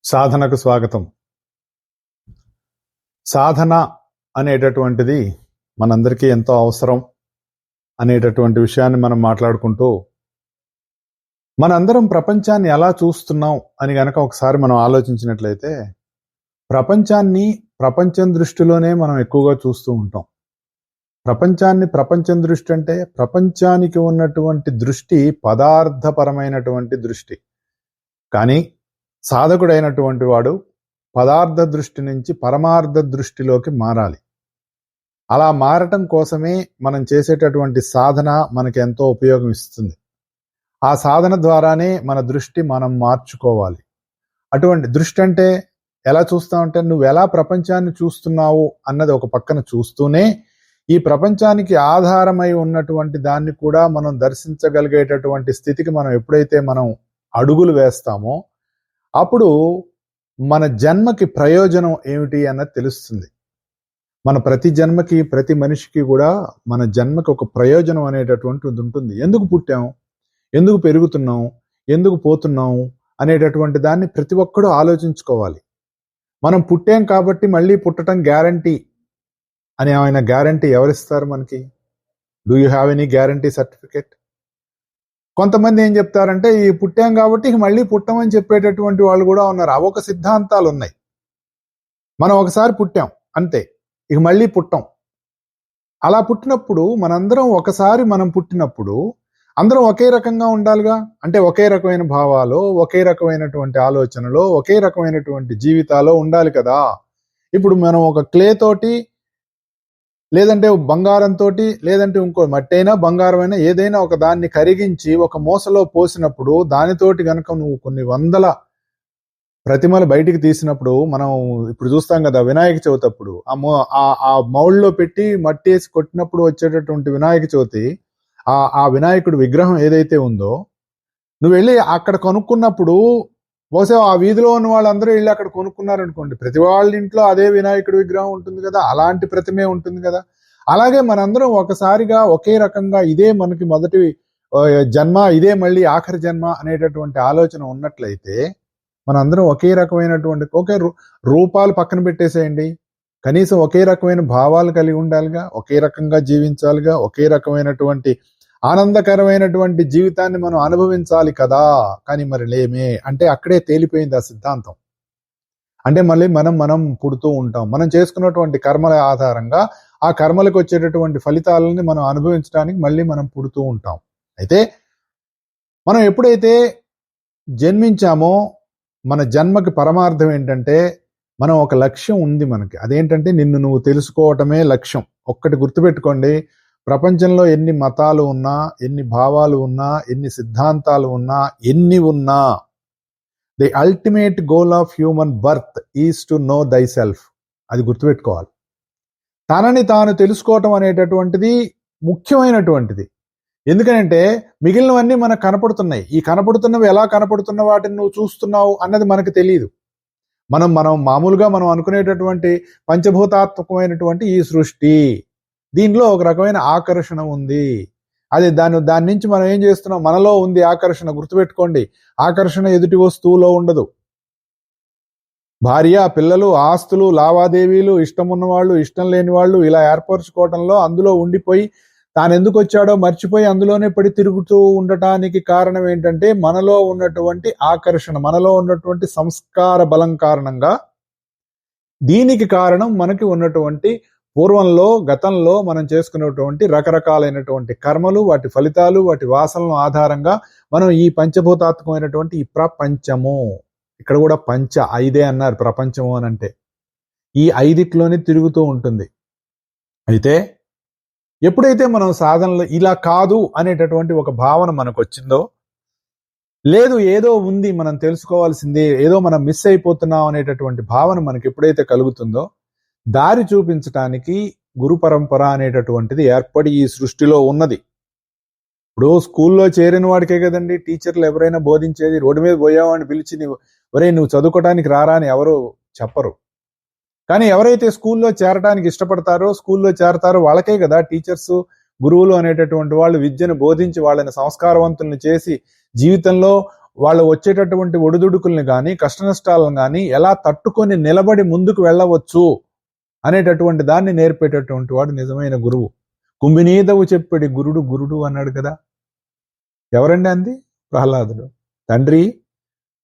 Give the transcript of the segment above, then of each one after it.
సాధనకు స్వాగతం. సాధన అనేటటువంటిది మనందరికీ ఎంతో అవసరం అనేటటువంటి విషయాన్ని మనం మాట్లాడుకుంటూ మనందరం ప్రపంచాన్ని ఎలా చూస్తున్నాం అని గనక ఒకసారి మనం ఆలోచించినట్లయితే ప్రపంచం దృష్టిలోనే మనం ఎక్కువగా చూస్తూ ఉంటాం. ప్రపంచం దృష్టి అంటే ప్రపంచానికి ఉన్నటువంటి దృష్టి పదార్థపరమైనటువంటి దృష్టి. కానీ సాధకుడైనటువంటి వాడు పదార్థ దృష్టి నుంచి పరమార్థ దృష్టిలోకి మారాలి. అలా మారటం కోసమే మనం చేసేటటువంటి సాధన మనకి ఎంతో ఉపయోగం ఇస్తుంది. ఆ సాధన ద్వారానే మన దృష్టి మనం మార్చుకోవాలి. అటువంటి దృష్టి అంటే ఎలా చూస్తామంటే నువ్వు ఎలా ప్రపంచాన్ని చూస్తున్నావు అన్నది ఒక పక్కన చూస్తూనే ఈ ప్రపంచానికి ఆధారమై ఉన్నటువంటి దాన్ని కూడా మనం దర్శించగలిగేటటువంటి స్థితికి మనం ఎప్పుడైతే మనం అడుగులు వేస్తామో అప్పుడు మన జన్మకి ప్రయోజనం ఏమిటి అన్నది తెలుస్తుంది. మన ప్రతి జన్మకి ప్రతి మనిషికి కూడా మన జన్మకి ఒక ప్రయోజనం అనేటటువంటిది ఉంటుంది. ఎందుకు పుట్టాం, ఎందుకు పెరుగుతున్నాం, ఎందుకు పోతున్నాం అనేటటువంటి దాన్ని ప్రతి ఒక్కరూ ఆలోచించుకోవాలి. మనం పుట్టాం కాబట్టి మళ్ళీ పుట్టడం గ్యారంటీ అని ఆయన గ్యారంటీ ఎవరిస్తారు మనకి? Do you have any guarantee certificate? కొంతమంది ఏం చెప్తారంటే ఈ పుట్టాం కాబట్టి ఇక మళ్ళీ పుట్టమని చెప్పేటటువంటి వాళ్ళు కూడా ఉన్నారు. అవొక సిద్ధాంతాలు ఉన్నాయి. మనం ఒకసారి పుట్టాం అంతే, ఇక మళ్ళీ పుట్టాం. అలా పుట్టినప్పుడు మనందరం ఒకసారి మనం పుట్టినప్పుడు అందరం ఒకే రకంగా ఉండాలిగా. అంటే ఒకే రకమైన భావాలు, ఒకే రకమైనటువంటి ఆలోచనలు, ఒకే రకమైనటువంటి జీవితాలు ఉండాలి కదా. ఇప్పుడు మనం ఒక క్లే తోటి లేదంటే బంగారంతో లేదంటే ఇంకో మట్టి అయినా బంగారం అయినా ఏదైనా ఒక దాన్ని కరిగించి ఒక మూసలో పోసినప్పుడు దానితోటి గనక నువ్వు కొన్ని వందల ప్రతిమలు బయటికి తీసినప్పుడు మనం ఇప్పుడు చూస్తాం కదా వినాయక చవితి అప్పుడు ఆ మౌళ్ళలో పెట్టి మట్టి వేసి కొట్టినప్పుడు వచ్చేటటువంటి వినాయక చవితి ఆ వినాయకుడి విగ్రహం ఏదైతే ఉందో నువ్వు వెళ్ళి అక్కడ కొనుక్కున్నప్పుడు బహుశా ఆ వీధిలో ఉన్న వాళ్ళందరూ వెళ్ళి అక్కడ కొనుక్కున్నారనుకోండి, ప్రతి వాళ్ళ ఇంట్లో అదే వినాయకుడి విగ్రహం ఉంటుంది కదా, అలాంటి ప్రతిమే ఉంటుంది కదా. అలాగే మనందరం ఒకసారిగా ఒకే రకంగా ఇదే మనకి మొదటి జన్మ, ఇదే మళ్ళీ ఆఖరి జన్మ అనేటటువంటి ఆలోచన ఉన్నట్లయితే మనందరం ఒకే రకమైనటువంటి ఒకే రూపాలు పక్కన పెట్టేసేయండి, కనీసం ఒకే రకమైన భావాలు కలిగి ఉండాలిగా, ఒకే రకంగా జీవించాలిగా, ఒకే రకమైనటువంటి ఆనందకరమైనటువంటి జీవితాన్ని మనం అనుభవించాలి కదా. కానీ మరి లేమే అంటే అక్కడే తేలిపోయింది ఆ సిద్ధాంతం. అంటే మళ్ళీ మనం పుడుతూ ఉంటాం. మనం చేసుకున్నటువంటి కర్మల ఆధారంగా ఆ కర్మలకు వచ్చేటటువంటి ఫలితాలని మనం అనుభవించడానికి మళ్ళీ మనం పుడుతూ ఉంటాం. అయితే మనం ఎప్పుడైతే జన్మించామో మన జన్మకి పరమార్థం ఏంటంటే మనం ఒక లక్ష్యం ఉంది మనకి. అదేంటంటే నిన్ను నువ్వు తెలుసుకోవటమే లక్ష్యం. ఒక్కటి గుర్తుపెట్టుకోండి, ప్రపంచంలో ఎన్ని మతాలు ఉన్నా, ఎన్ని భావాలు ఉన్నా, ఎన్ని సిద్ధాంతాలు ఉన్నా, ఎన్ని ఉన్నా, the ultimate goal of human birth is to know దై సెల్ఫ్. అది గుర్తుపెట్టుకోవాలి. తనని తాను తెలుసుకోవటం అనేటటువంటిది ముఖ్యమైనటువంటిది. ఎందుకంటే మిగిలినవన్నీ మనకు కనపడుతున్నాయి. ఈ కనపడుతున్నవి ఎలా కనపడుతున్న వాటిని నువ్వు చూస్తున్నావు అన్నది మనకు తెలియదు. మనం మామూలుగా మనం అనుకునేటటువంటి పంచభూతాత్మకమైనటువంటి ఈ సృష్టి, దీనిలో ఒక రకమైన ఆకర్షణ ఉంది. అది దాని నుంచి మనం ఏం చేస్తున్నాం, మనలో ఉంది ఆకర్షణ. గుర్తుపెట్టుకోండి, ఆకర్షణ ఎదుటి వస్తువులో ఉండదు. భార్య, పిల్లలు, ఆస్తులు, లావాదేవీలు, ఇష్టం ఉన్నవాళ్ళు, ఇష్టం లేని వాళ్ళు ఇలా ఏర్పరచుకోవడంలో అందులో ఉండిపోయి తాను ఎందుకు వచ్చాడో మర్చిపోయి అందులోనే పడి తిరుగుతూ ఉండటానికి కారణం ఏంటంటే మనలో ఉన్నటువంటి ఆకర్షణ, మనలో ఉన్నటువంటి సంస్కార బలం కారణంగా. దీనికి కారణం మనకి ఉన్నటువంటి పూర్వంలో గతంలో మనం చేసుకున్నటువంటి రకరకాలైనటువంటి కర్మలు, వాటి ఫలితాలు, వాటి వాసనల ఆధారంగా మనం ఈ పంచభూతాత్మకమైనటువంటి ఈ ప్రపంచము, ఇక్కడ కూడా పంచ ఐదే అన్నారు ప్రపంచము అని అంటే, ఈ ఐదిట్లోనే తిరుగుతూ ఉంటుంది. అయితే ఎప్పుడైతే మనం సాధనలో ఇలా కాదు అనేటటువంటి ఒక భావన మనకు వచ్చిందో, లేదు ఏదో ఉంది మనం తెలుసుకోవాల్సిందే, ఏదో మనం మిస్ అయిపోతున్నాం అనేటటువంటి భావన మనకి ఎప్పుడైతే కలుగుతుందో దారి చూపించటానికి గురు పరంపర అనేటటువంటిది ఏర్పడి ఈ సృష్టిలో ఉన్నది. ఇప్పుడు స్కూల్లో చేరిన వాడికే కదండి టీచర్లు ఎవరైనా బోధించేది. రోడ్డు మీద పోయావాడిని పిలిచి నువ్వు చదువుకోవడానికి రారా అని ఎవరు చెప్పరు. కానీ ఎవరైతే స్కూల్లో చేరడానికి ఇష్టపడతారో, స్కూల్లో చేరతారో వాళ్ళకే కదా టీచర్స్, గురువులు అనేటటువంటి వాళ్ళు విద్యను బోధించి వాళ్ళని సంస్కారవంతుల్ని చేసి జీవితంలో వాళ్ళు వచ్చేటటువంటి ఒడిదుడుకుల్ని కానీ కష్టనష్టాలను కానీ ఎలా తట్టుకొని నిలబడి ముందుకు వెళ్ళవచ్చు అనేటటువంటి దాన్ని నేర్పేటటువంటి వాడు నిజమైన గురువు. కుంభినీదవు చెప్పేది గురుడు గురుడు అన్నాడు కదా. ఎవరండి అంది? ప్రహ్లాదుడు. తండ్రి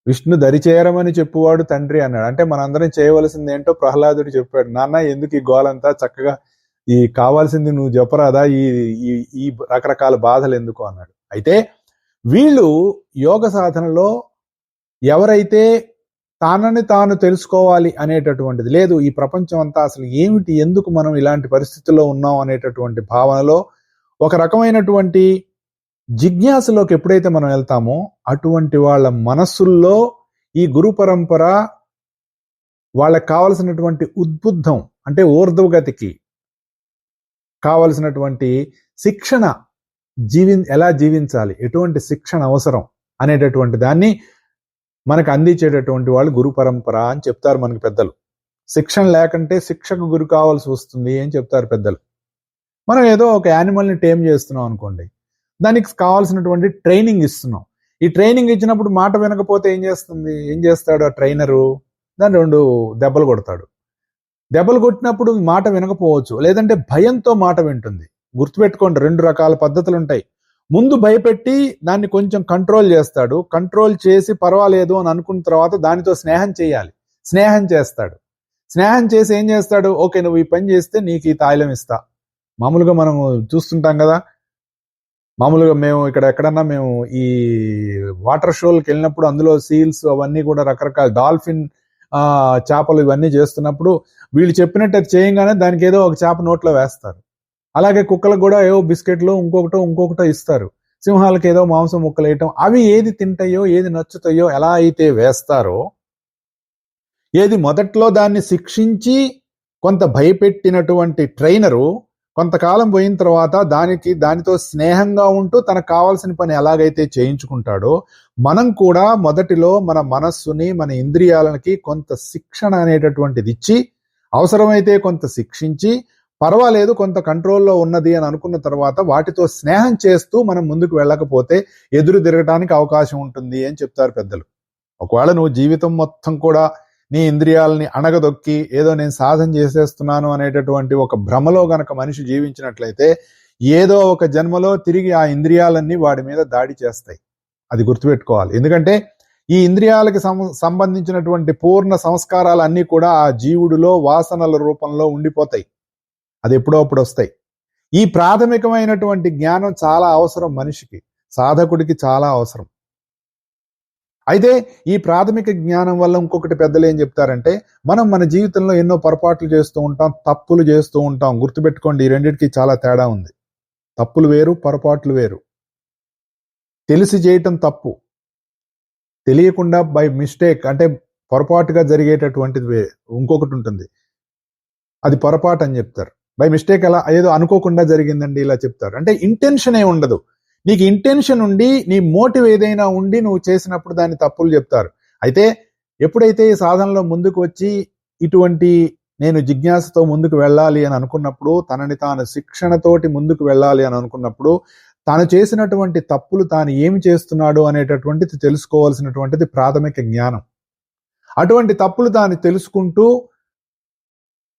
విష్ణు దరిచేరమని చెప్పువాడు తండ్రి అన్నాడు. అంటే మనందరం చేయవలసింది ఏంటో ప్రహ్లాదుడు చెప్పాడు. నాన్న ఎందుకు ఈ గోలంతా, చక్కగా ఈ కావాల్సింది నువ్వు చెప్పరాదా, ఈ ఈ రకరకాల బాధలు ఎందుకు అన్నాడు. అయితే వీళ్ళు యోగ సాధనలో ఎవరైతే తానని తాను తెలుసుకోవాలి అనేటటువంటిది లేదు, ఈ ప్రపంచం అంతా అసలు ఏమిటి, ఎందుకు మనం ఇలాంటి పరిస్థితుల్లో ఉన్నాం అనేటటువంటి భావనలో ఒక రకమైనటువంటి జిజ్ఞాసలోకి ఎప్పుడైతే మనం వెళ్తామో అటువంటి వాళ్ళ మనస్సుల్లో ఈ గురు పరంపర వాళ్ళకి కావలసినటువంటి ఉద్బుద్ధం, అంటే ఊర్ధ్వగతికి కావలసినటువంటి శిక్షణ, ఎలా జీవించాలి, ఎటువంటి శిక్షణ అవసరం అనేటటువంటి దాన్ని మనకు అందించేటటువంటి వాళ్ళు గురు పరంపర అని చెప్తారు మనకి పెద్దలు. శిక్షణ లేకుంటే శిక్షకు గురి కావాల్సి వస్తుంది అని చెప్తారు పెద్దలు. మనం ఏదో ఒక యానిమల్ని టేమ్ చేస్తున్నాం అనుకోండి, దానికి కావాల్సినటువంటి ట్రైనింగ్ ఇస్తున్నాం. ఈ ట్రైనింగ్ ఇచ్చినప్పుడు మాట వినకపోతే ఏం చేస్తాడు ఆ ట్రైనరు? దాన్ని 2 దెబ్బలు కొడతాడు. దెబ్బలు కొట్టినప్పుడు మాట వినకపోవచ్చు, లేదంటే భయంతో మాట వింటుంది. గుర్తుపెట్టుకోండి, 2 రకాల పద్ధతులు ఉంటాయి. ముందు భయపెట్టి దాన్ని కొంచెం కంట్రోల్ చేస్తాడు. కంట్రోల్ చేసి పర్వాలేదు అని అనుకున్న తర్వాత దానితో స్నేహం చేయాలి. స్నేహం చేస్తాడు. స్నేహం చేసి ఏం చేస్తాడు? ఓకే, నువ్వు ఈ పని చేస్తే నీకు ఈ తాయిలం ఇస్తా. మామూలుగా మనం చూస్తుంటాం కదా, మామూలుగా మేము ఎక్కడన్నా మేము ఈ వాటర్ షోలకు వెళ్ళినప్పుడు అందులో సీల్స్ అవన్నీ కూడా రకరకాల డాల్ఫిన్ చేపలు ఇవన్నీ చేస్తున్నప్పుడు వీళ్ళు చెప్పినట్టు అది చేయంగానే దానికి ఏదో ఒక చేప నోట్లో వేస్తారు. అలాగే కుక్కలకు కూడా ఏవో బిస్కెట్లు ఇంకొకటో ఇస్తారు. సింహాలకు ఏదో మాంసం ముక్కలు వేయటం. అవి ఏది తింటాయో, ఏది నచ్చుతాయో, ఎలా అయితే వేస్తారో, ఏది మొదట్లో దాన్ని శిక్షించి కొంత భయపెట్టినటువంటి ట్రైనరు కొంతకాలం పోయిన తర్వాత దానితో స్నేహంగా ఉంటూ తనకు కావాల్సిన పని ఎలాగైతే చేయించుకుంటాడో, మనం కూడా మొదటిలో మన మనస్సుని, మన ఇంద్రియాలకి కొంత శిక్షణ అనేటటువంటిది ఇచ్చి, అవసరమైతే కొంత శిక్షించి, పర్వాలేదు కొంత కంట్రోల్లో ఉన్నది అని అనుకున్న తర్వాత వాటితో స్నేహం చేస్తూ మనం ముందుకు వెళ్ళకపోతే ఎదురు తిరగటానికి అవకాశం ఉంటుంది అని చెప్తారు పెద్దలు. ఒకవేళ నువ్వు జీవితం మొత్తం కూడా నీ ఇంద్రియాలని అణగదొక్కి ఏదో నేను సాధన చేసేస్తున్నాను అనేటటువంటి ఒక భ్రమలో గనక మనిషి జీవించినట్లయితే ఏదో ఒక జన్మలో తిరిగి ఆ ఇంద్రియాలన్నీ వాడి మీద దాడి చేస్తాయి. అది గుర్తుపెట్టుకోవాలి. ఎందుకంటే ఈ ఇంద్రియాలకి సంబంధించినటువంటి పూర్ణ సంస్కారాలన్నీ కూడా ఆ జీవుడిలో వాసనల రూపంలో ఉండిపోతాయి. అది ఎప్పుడో అప్పుడు వస్తాయి. ఈ ప్రాథమికమైనటువంటి జ్ఞానం చాలా అవసరం మనిషికి, సాధకుడికి చాలా అవసరం. అయితే ఈ ప్రాథమిక జ్ఞానం వల్ల ఇంకొకటి పెద్దలు ఏం చెప్తారంటే, మనం మన జీవితంలో ఎన్నో పొరపాట్లు చేస్తూ ఉంటాం, తప్పులు చేస్తూ ఉంటాం. గుర్తుపెట్టుకోండి, ఈ రెండింటికి చాలా తేడా ఉంది. తప్పులు వేరు, పొరపాట్లు వేరు. తెలిసి చేయటం తప్పు, తెలియకుండా బై మిస్టేక్ అంటే పొరపాటుగా జరిగేటటువంటిది ఇంకొకటి ఉంటుంది, అది పొరపాటు అని చెప్తారు. బై మిస్టేక్ అలా ఏదో అనుకోకుండా జరిగిందండి ఇలా చెప్తారు. అంటే ఇంటెన్షన్ ఏ ఉండదు. నీకు ఇంటెన్షన్ ఉండి నీ మోటివ్ ఏదైనా ఉండి నువ్వు చేసినప్పుడు దాన్ని తప్పులు చెప్తారు. అయితే ఎప్పుడైతే ఈ సాధనలో ముందుకు వచ్చి ఇటువంటి నేను జిజ్ఞాసతో ముందుకు వెళ్ళాలి అని అనుకున్నప్పుడు, తనని తాను శిక్షణతోటి ముందుకు వెళ్ళాలి అని అనుకున్నప్పుడు, తాను చేసినటువంటి తప్పులు తాను ఏమి చేస్తున్నాడు అనేటటువంటిది తెలుసుకోవాల్సినటువంటిది ప్రాథమిక జ్ఞానం. అటువంటి తప్పులు తాను తెలుసుకుంటూ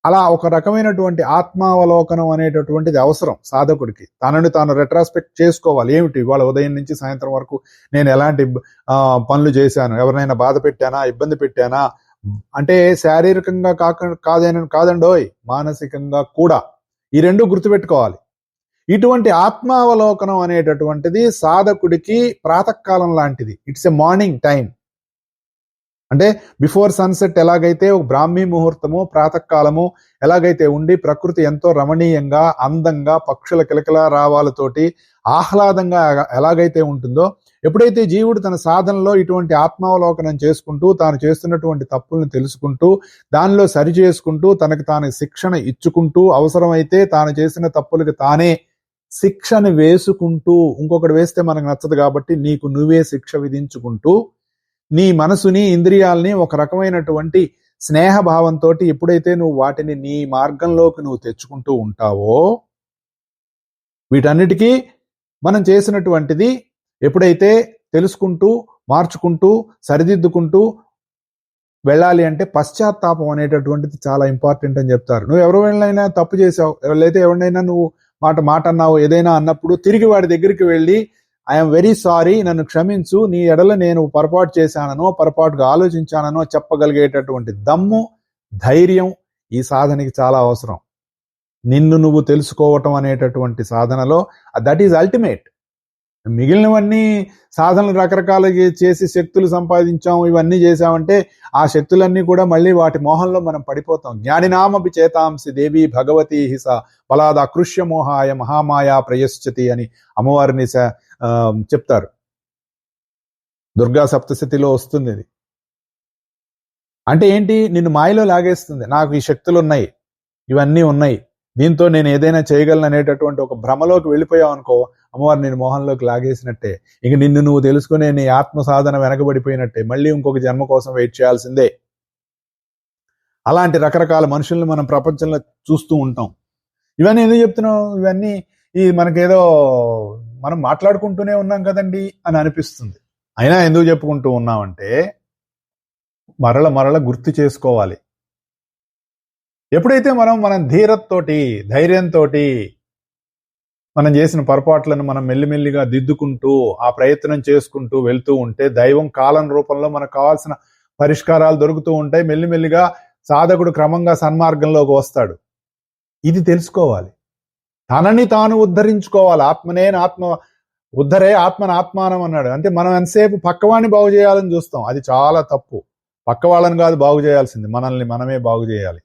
అలా ఒక రకమైనటువంటి ఆత్మావలోకనం అనేటటువంటిది అవసరం సాధకుడికి. తనని తాను రెట్రాస్పెక్ట్ చేసుకోవాలి. ఏమిటి ఇవాళ ఉదయం నుంచి సాయంత్రం వరకు నేను ఎలాంటి పనులు చేశాను, ఎవరినైనా బాధ పెట్టానా, ఇబ్బంది పెట్టానా, అంటే శారీరకంగా కాదండోయ్, మానసికంగా కూడా. ఈ రెండు గుర్తుపెట్టుకోవాలి. ఇటువంటి ఆత్మావలోకనం అనేటటువంటిది సాధకుడికి ప్రాతకాలం లాంటిది. It's a morning time. అంటే బిఫోర్ సన్సెట్ ఎలాగైతే ఒక బ్రాహ్మీ ముహూర్తము, ప్రాతకాలము ఎలాగైతే ఉండి ప్రకృతి ఎంతో రమణీయంగా, అందంగా, పక్షుల కిలకిల రావాలతోటి ఆహ్లాదంగా ఎలాగైతే ఉంటుందో, ఎప్పుడైతే జీవుడు తన సాధనలో ఇటువంటి ఆత్మావలోకనం చేసుకుంటూ, తాను చేస్తున్నటువంటి తప్పుల్ని తెలుసుకుంటూ, దానిలో సరి చేసుకుంటూ, తనకు తాను శిక్షణ ఇచ్చుకుంటూ, అవసరమైతే తాను చేసిన తప్పులకి తానే శిక్షను వేసుకుంటూ, ఇంకొకటి వేస్తే మనకు నచ్చదు కాబట్టి నీకు నువ్వే శిక్ష విధించుకుంటూ, నీ మనసుని, ఇంద్రియాలని ఒక రకమైనటువంటి స్నేహభావంతో ఎప్పుడైతే నువ్వు వాటిని నీ మార్గంలోకి నువ్వు తెచ్చుకుంటూ ఉంటావో, వీటన్నిటికీ మనం చేసినటువంటిది ఎప్పుడైతే తెలుసుకుంటూ మార్చుకుంటూ సరిదిద్దుకుంటూ వెళ్ళాలి అంటే పశ్చాత్తాపం అనేటటువంటిది చాలా ఇంపార్టెంట్ అని చెప్తారు. నువ్వు ఎవరైనా తప్పు చేసావు, లేదా ఎవరినైనా నువ్వు మాట అన్నావు, ఏదైనా అన్నప్పుడు తిరిగి వాడి దగ్గరికి వెళ్ళి ఐఎమ్ వెరీ సారీ, నన్ను క్షమించు, నీ ఎడల నేను పొరపాటు చేశాననో పొరపాటుగా ఆలోచించాననో చెప్పగలిగేటటువంటి దమ్ము, ధైర్యం ఈ సాధనకి చాలా అవసరం. నిన్ను నువ్వు తెలుసుకోవటం అనేటటువంటి సాధనలో దట్ ఈజ్ అల్టిమేట్. మిగిలినవన్నీ సాధనలు రకరకాలుగా చేసి శక్తులు సంపాదించాం, ఇవన్నీ చేసామంటే ఆ శక్తులన్నీ కూడా మళ్ళీ వాటి మోహంలో మనం పడిపోతాం. జ్ఞానినామపి చేతాంసి దేవి భగవతి హిస బలాద అకృష్య మోహాయ మహామాయా ప్రయశ్చతి అని అమ్మవారిని చెప్తారు. దుర్గా సప్తశతిలో వస్తుంది ఇది. అంటే ఏంటి? నిన్ను మాయలో లాగేస్తుంది. నాకు ఈ శక్తులు ఉన్నాయి, ఇవన్నీ ఉన్నాయి, దీంతో నేను ఏదైనా చేయగలను అనేటటువంటి ఒక భ్రమలోకి వెళ్ళిపోయావు అనుకో, అమ్మవారు నేను మోహంలోకి లాగేసినట్టే. ఇక నిన్ను నువ్వు తెలుసుకునే నీ ఆత్మ సాధన వెనకబడిపోయినట్టే. మళ్ళీ ఇంకొక జన్మ కోసం వెయిట్ చేయాల్సిందే. అలాంటి రకరకాల మనుషుల్ని మనం ప్రపంచంలో చూస్తూ ఉంటాం. ఇవన్నీ ఎందుకు చెప్తున్నాం? ఇవన్నీ మనకేదో మనం మాట్లాడుకుంటూనే ఉన్నాం కదండి అని అనిపిస్తుంది. అయినా ఎందుకు చెప్పుకుంటూ ఉన్నామంటే మరల గుర్తు చేసుకోవాలి. ఎప్పుడైతే మనం ధీరతతోటి, ధైర్యంతో మనం చేసిన పొరపాట్లను మనం మెల్లిమెల్లిగా దిద్దుకుంటూ ఆ ప్రయత్నం చేసుకుంటూ వెళ్తూ ఉంటే దైవం కాలం రూపంలో మనకు కావాల్సిన పరిష్కారాలు దొరుకుతూ ఉంటాయి. మెల్లిమెల్లిగా సాధకుడు క్రమంగా సన్మార్గంలోకి వస్తాడు. ఇది తెలుసుకోవాలి. తనని తాను ఉద్ధరించుకోవాలి. ఆత్మనేన ఆత్మ ఉద్ధరే ఆత్మన ఆత్మానం అన్నాడు. అంటే మనం ఎంతసేపు పక్కవాడిని బాగు చేయాలని చూస్తాం. అది చాలా తప్పు. పక్క వాళ్ళని కాదు బాగు చేయాల్సింది, మనల్ని మనమే బాగు చేయాలి.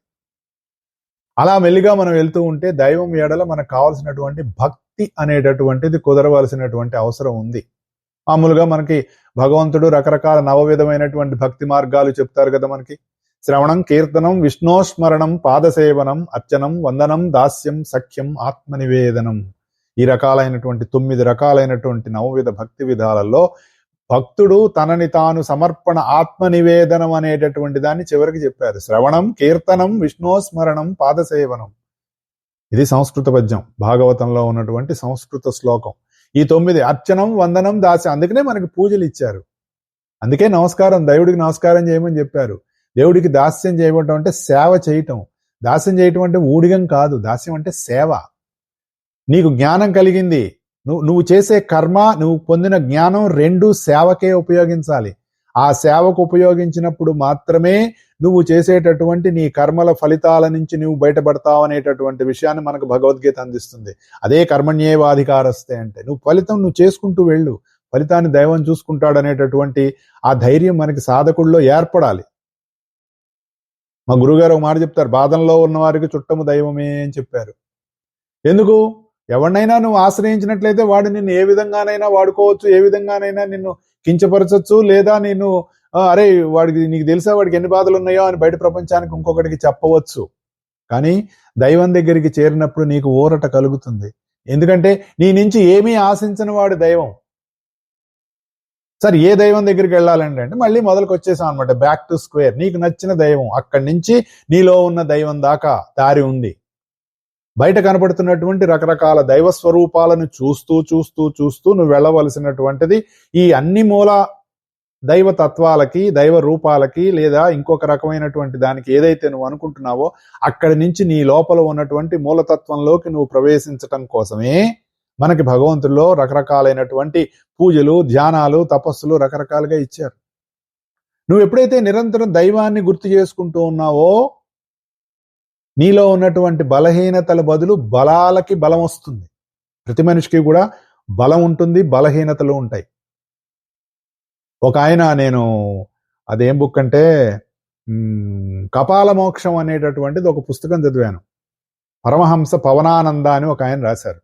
అలా మెల్లిగా మనం వెళ్తూ ఉంటే దైవం ఎడల మనకు కావాల్సినటువంటి భక్తి అనేటటువంటిది కుదరవలసినటువంటి అవసరం ఉంది. మామూలుగా మనకి భగవంతుడు రకరకాల నవవిధమైనటువంటి భక్తి మార్గాలు చెప్తారు కదా మనకి. శ్రవణం, కీర్తనం, విష్ణోస్మరణం, పాదసేవనం, అర్చనం, వందనం, దాస్యం, సఖ్యం, ఆత్మనివేదనం. ఈ రకాలైనటువంటి 9 రకాలైనటువంటి నవవిధ భక్తి విధాలలో భక్తుడు తనని తాను సమర్పణ, ఆత్మనివేదనం అనేటటువంటి దాన్ని చివరికి చెప్పారు. శ్రవణం, కీర్తనం, విష్ణోస్మరణం, పాదసేవనం. ఇది సంస్కృత పద్యం, భాగవతంలో ఉన్నటువంటి సంస్కృత శ్లోకం. ఈ 9 అర్చనం, వందనం, దాస్యం. అందుకనే మనకి పూజలు ఇచ్చారు. అందుకే నమస్కారం, దేవుడికి నమస్కారం చేయమని చెప్పారు. దేవుడికి దాస్యం చేయటం అంటే సేవ చేయటం. దాస్యం చేయటం అంటే ఊడిగం కాదు. దాస్యం అంటే సేవ. నీకు జ్ఞానం కలిగింది, నువ్వు చేసే కర్మ, నువ్వు పొందిన జ్ఞానం రెండు సేవకే ఉపయోగించాలి. ఆ సేవకు ఉపయోగించినప్పుడు మాత్రమే నువ్వు చేసేటటువంటి నీ కర్మల ఫలితాల నుంచి నువ్వు బయటపడతావు అనేటటువంటి విషయాన్ని మనకు భగవద్గీత అందిస్తుంది. అదే కర్మణ్యేవాధికారస్తే అంటే నువ్వు ఫలితం నువ్వు చేసుకుంటూ వెళ్ళు, ఫలితాన్ని దైవం చూసుకుంటాడు అనేటటువంటి ఆ ధైర్యం మనకి సాధకుల్లో ఏర్పడాలి. మా గురుగారు ఒక మాట చెప్తారు, బాధంలో ఉన్న వారికి చుట్టము దైవమే అని చెప్పారు. ఎందుకు? ఎవరినైనా నువ్వు ఆశ్రయించినట్లయితే వాడు నిన్ను ఏ విధంగానైనా వాడుకోవచ్చు, ఏ విధంగానైనా నిన్ను కించపరచచ్చు, లేదా నిన్ను అరే వాడికి నీకు తెలుసా వాడికి ఎన్ని బాధలు ఉన్నాయో అని బయట ప్రపంచానికి ఇంకొకటికి చెప్పవచ్చు. కానీ దైవం దగ్గరికి చేరినప్పుడు నీకు ఊరట కలుగుతుంది. ఎందుకంటే నీ నుంచి ఏమీ ఆశించని వాడు దైవం. సరే, ఏ దైవం దగ్గరికి వెళ్ళాలండి అంటే మళ్ళీ మొదలుకు వచ్చేసాం అనమాట, బ్యాక్ టు స్క్వేర్. నీకు నచ్చిన దైవం, అక్కడి నుంచి నీలో ఉన్న దైవం దాకా దారి ఉంది. బయట కనపడుతున్నటువంటి రకరకాల దైవ స్వరూపాలను చూస్తూ చూస్తూ చూస్తూ నువ్వు వెళ్ళవలసినటువంటిది ఈ అన్ని మూల దైవ తత్వాలకి, దైవ రూపాలకి, లేదా ఇంకొక రకమైనటువంటి దానికి ఏదైతే నువ్వు అనుకుంటున్నావో అక్కడి నుంచి నీ లోపల ఉన్నటువంటి మూలతత్వంలోకి నువ్వు ప్రవేశించటం కోసమే మనకి భగవంతుల్లో రకరకాలైనటువంటి పూజలు, ధ్యానాలు, తపస్సులు రకరకాలుగా ఇచ్చారు. నువ్వు ఎప్పుడైతే నిరంతరం దైవాన్ని గుర్తు చేసుకుంటూ ఉన్నావో నీలో ఉన్నటువంటి బలహీనతల బదులు బలాలకి బలం వస్తుంది. ప్రతి మనిషికి కూడా బలం ఉంటుంది, బలహీనతలు ఉంటాయి. ఒక ఆయన, నేను అదేం బుక్ అంటే కపాల మోక్షం అనేటటువంటిది ఒక పుస్తకం చదివాను. పరమహంస పవనానంద అని ఒక ఆయన రాశారు.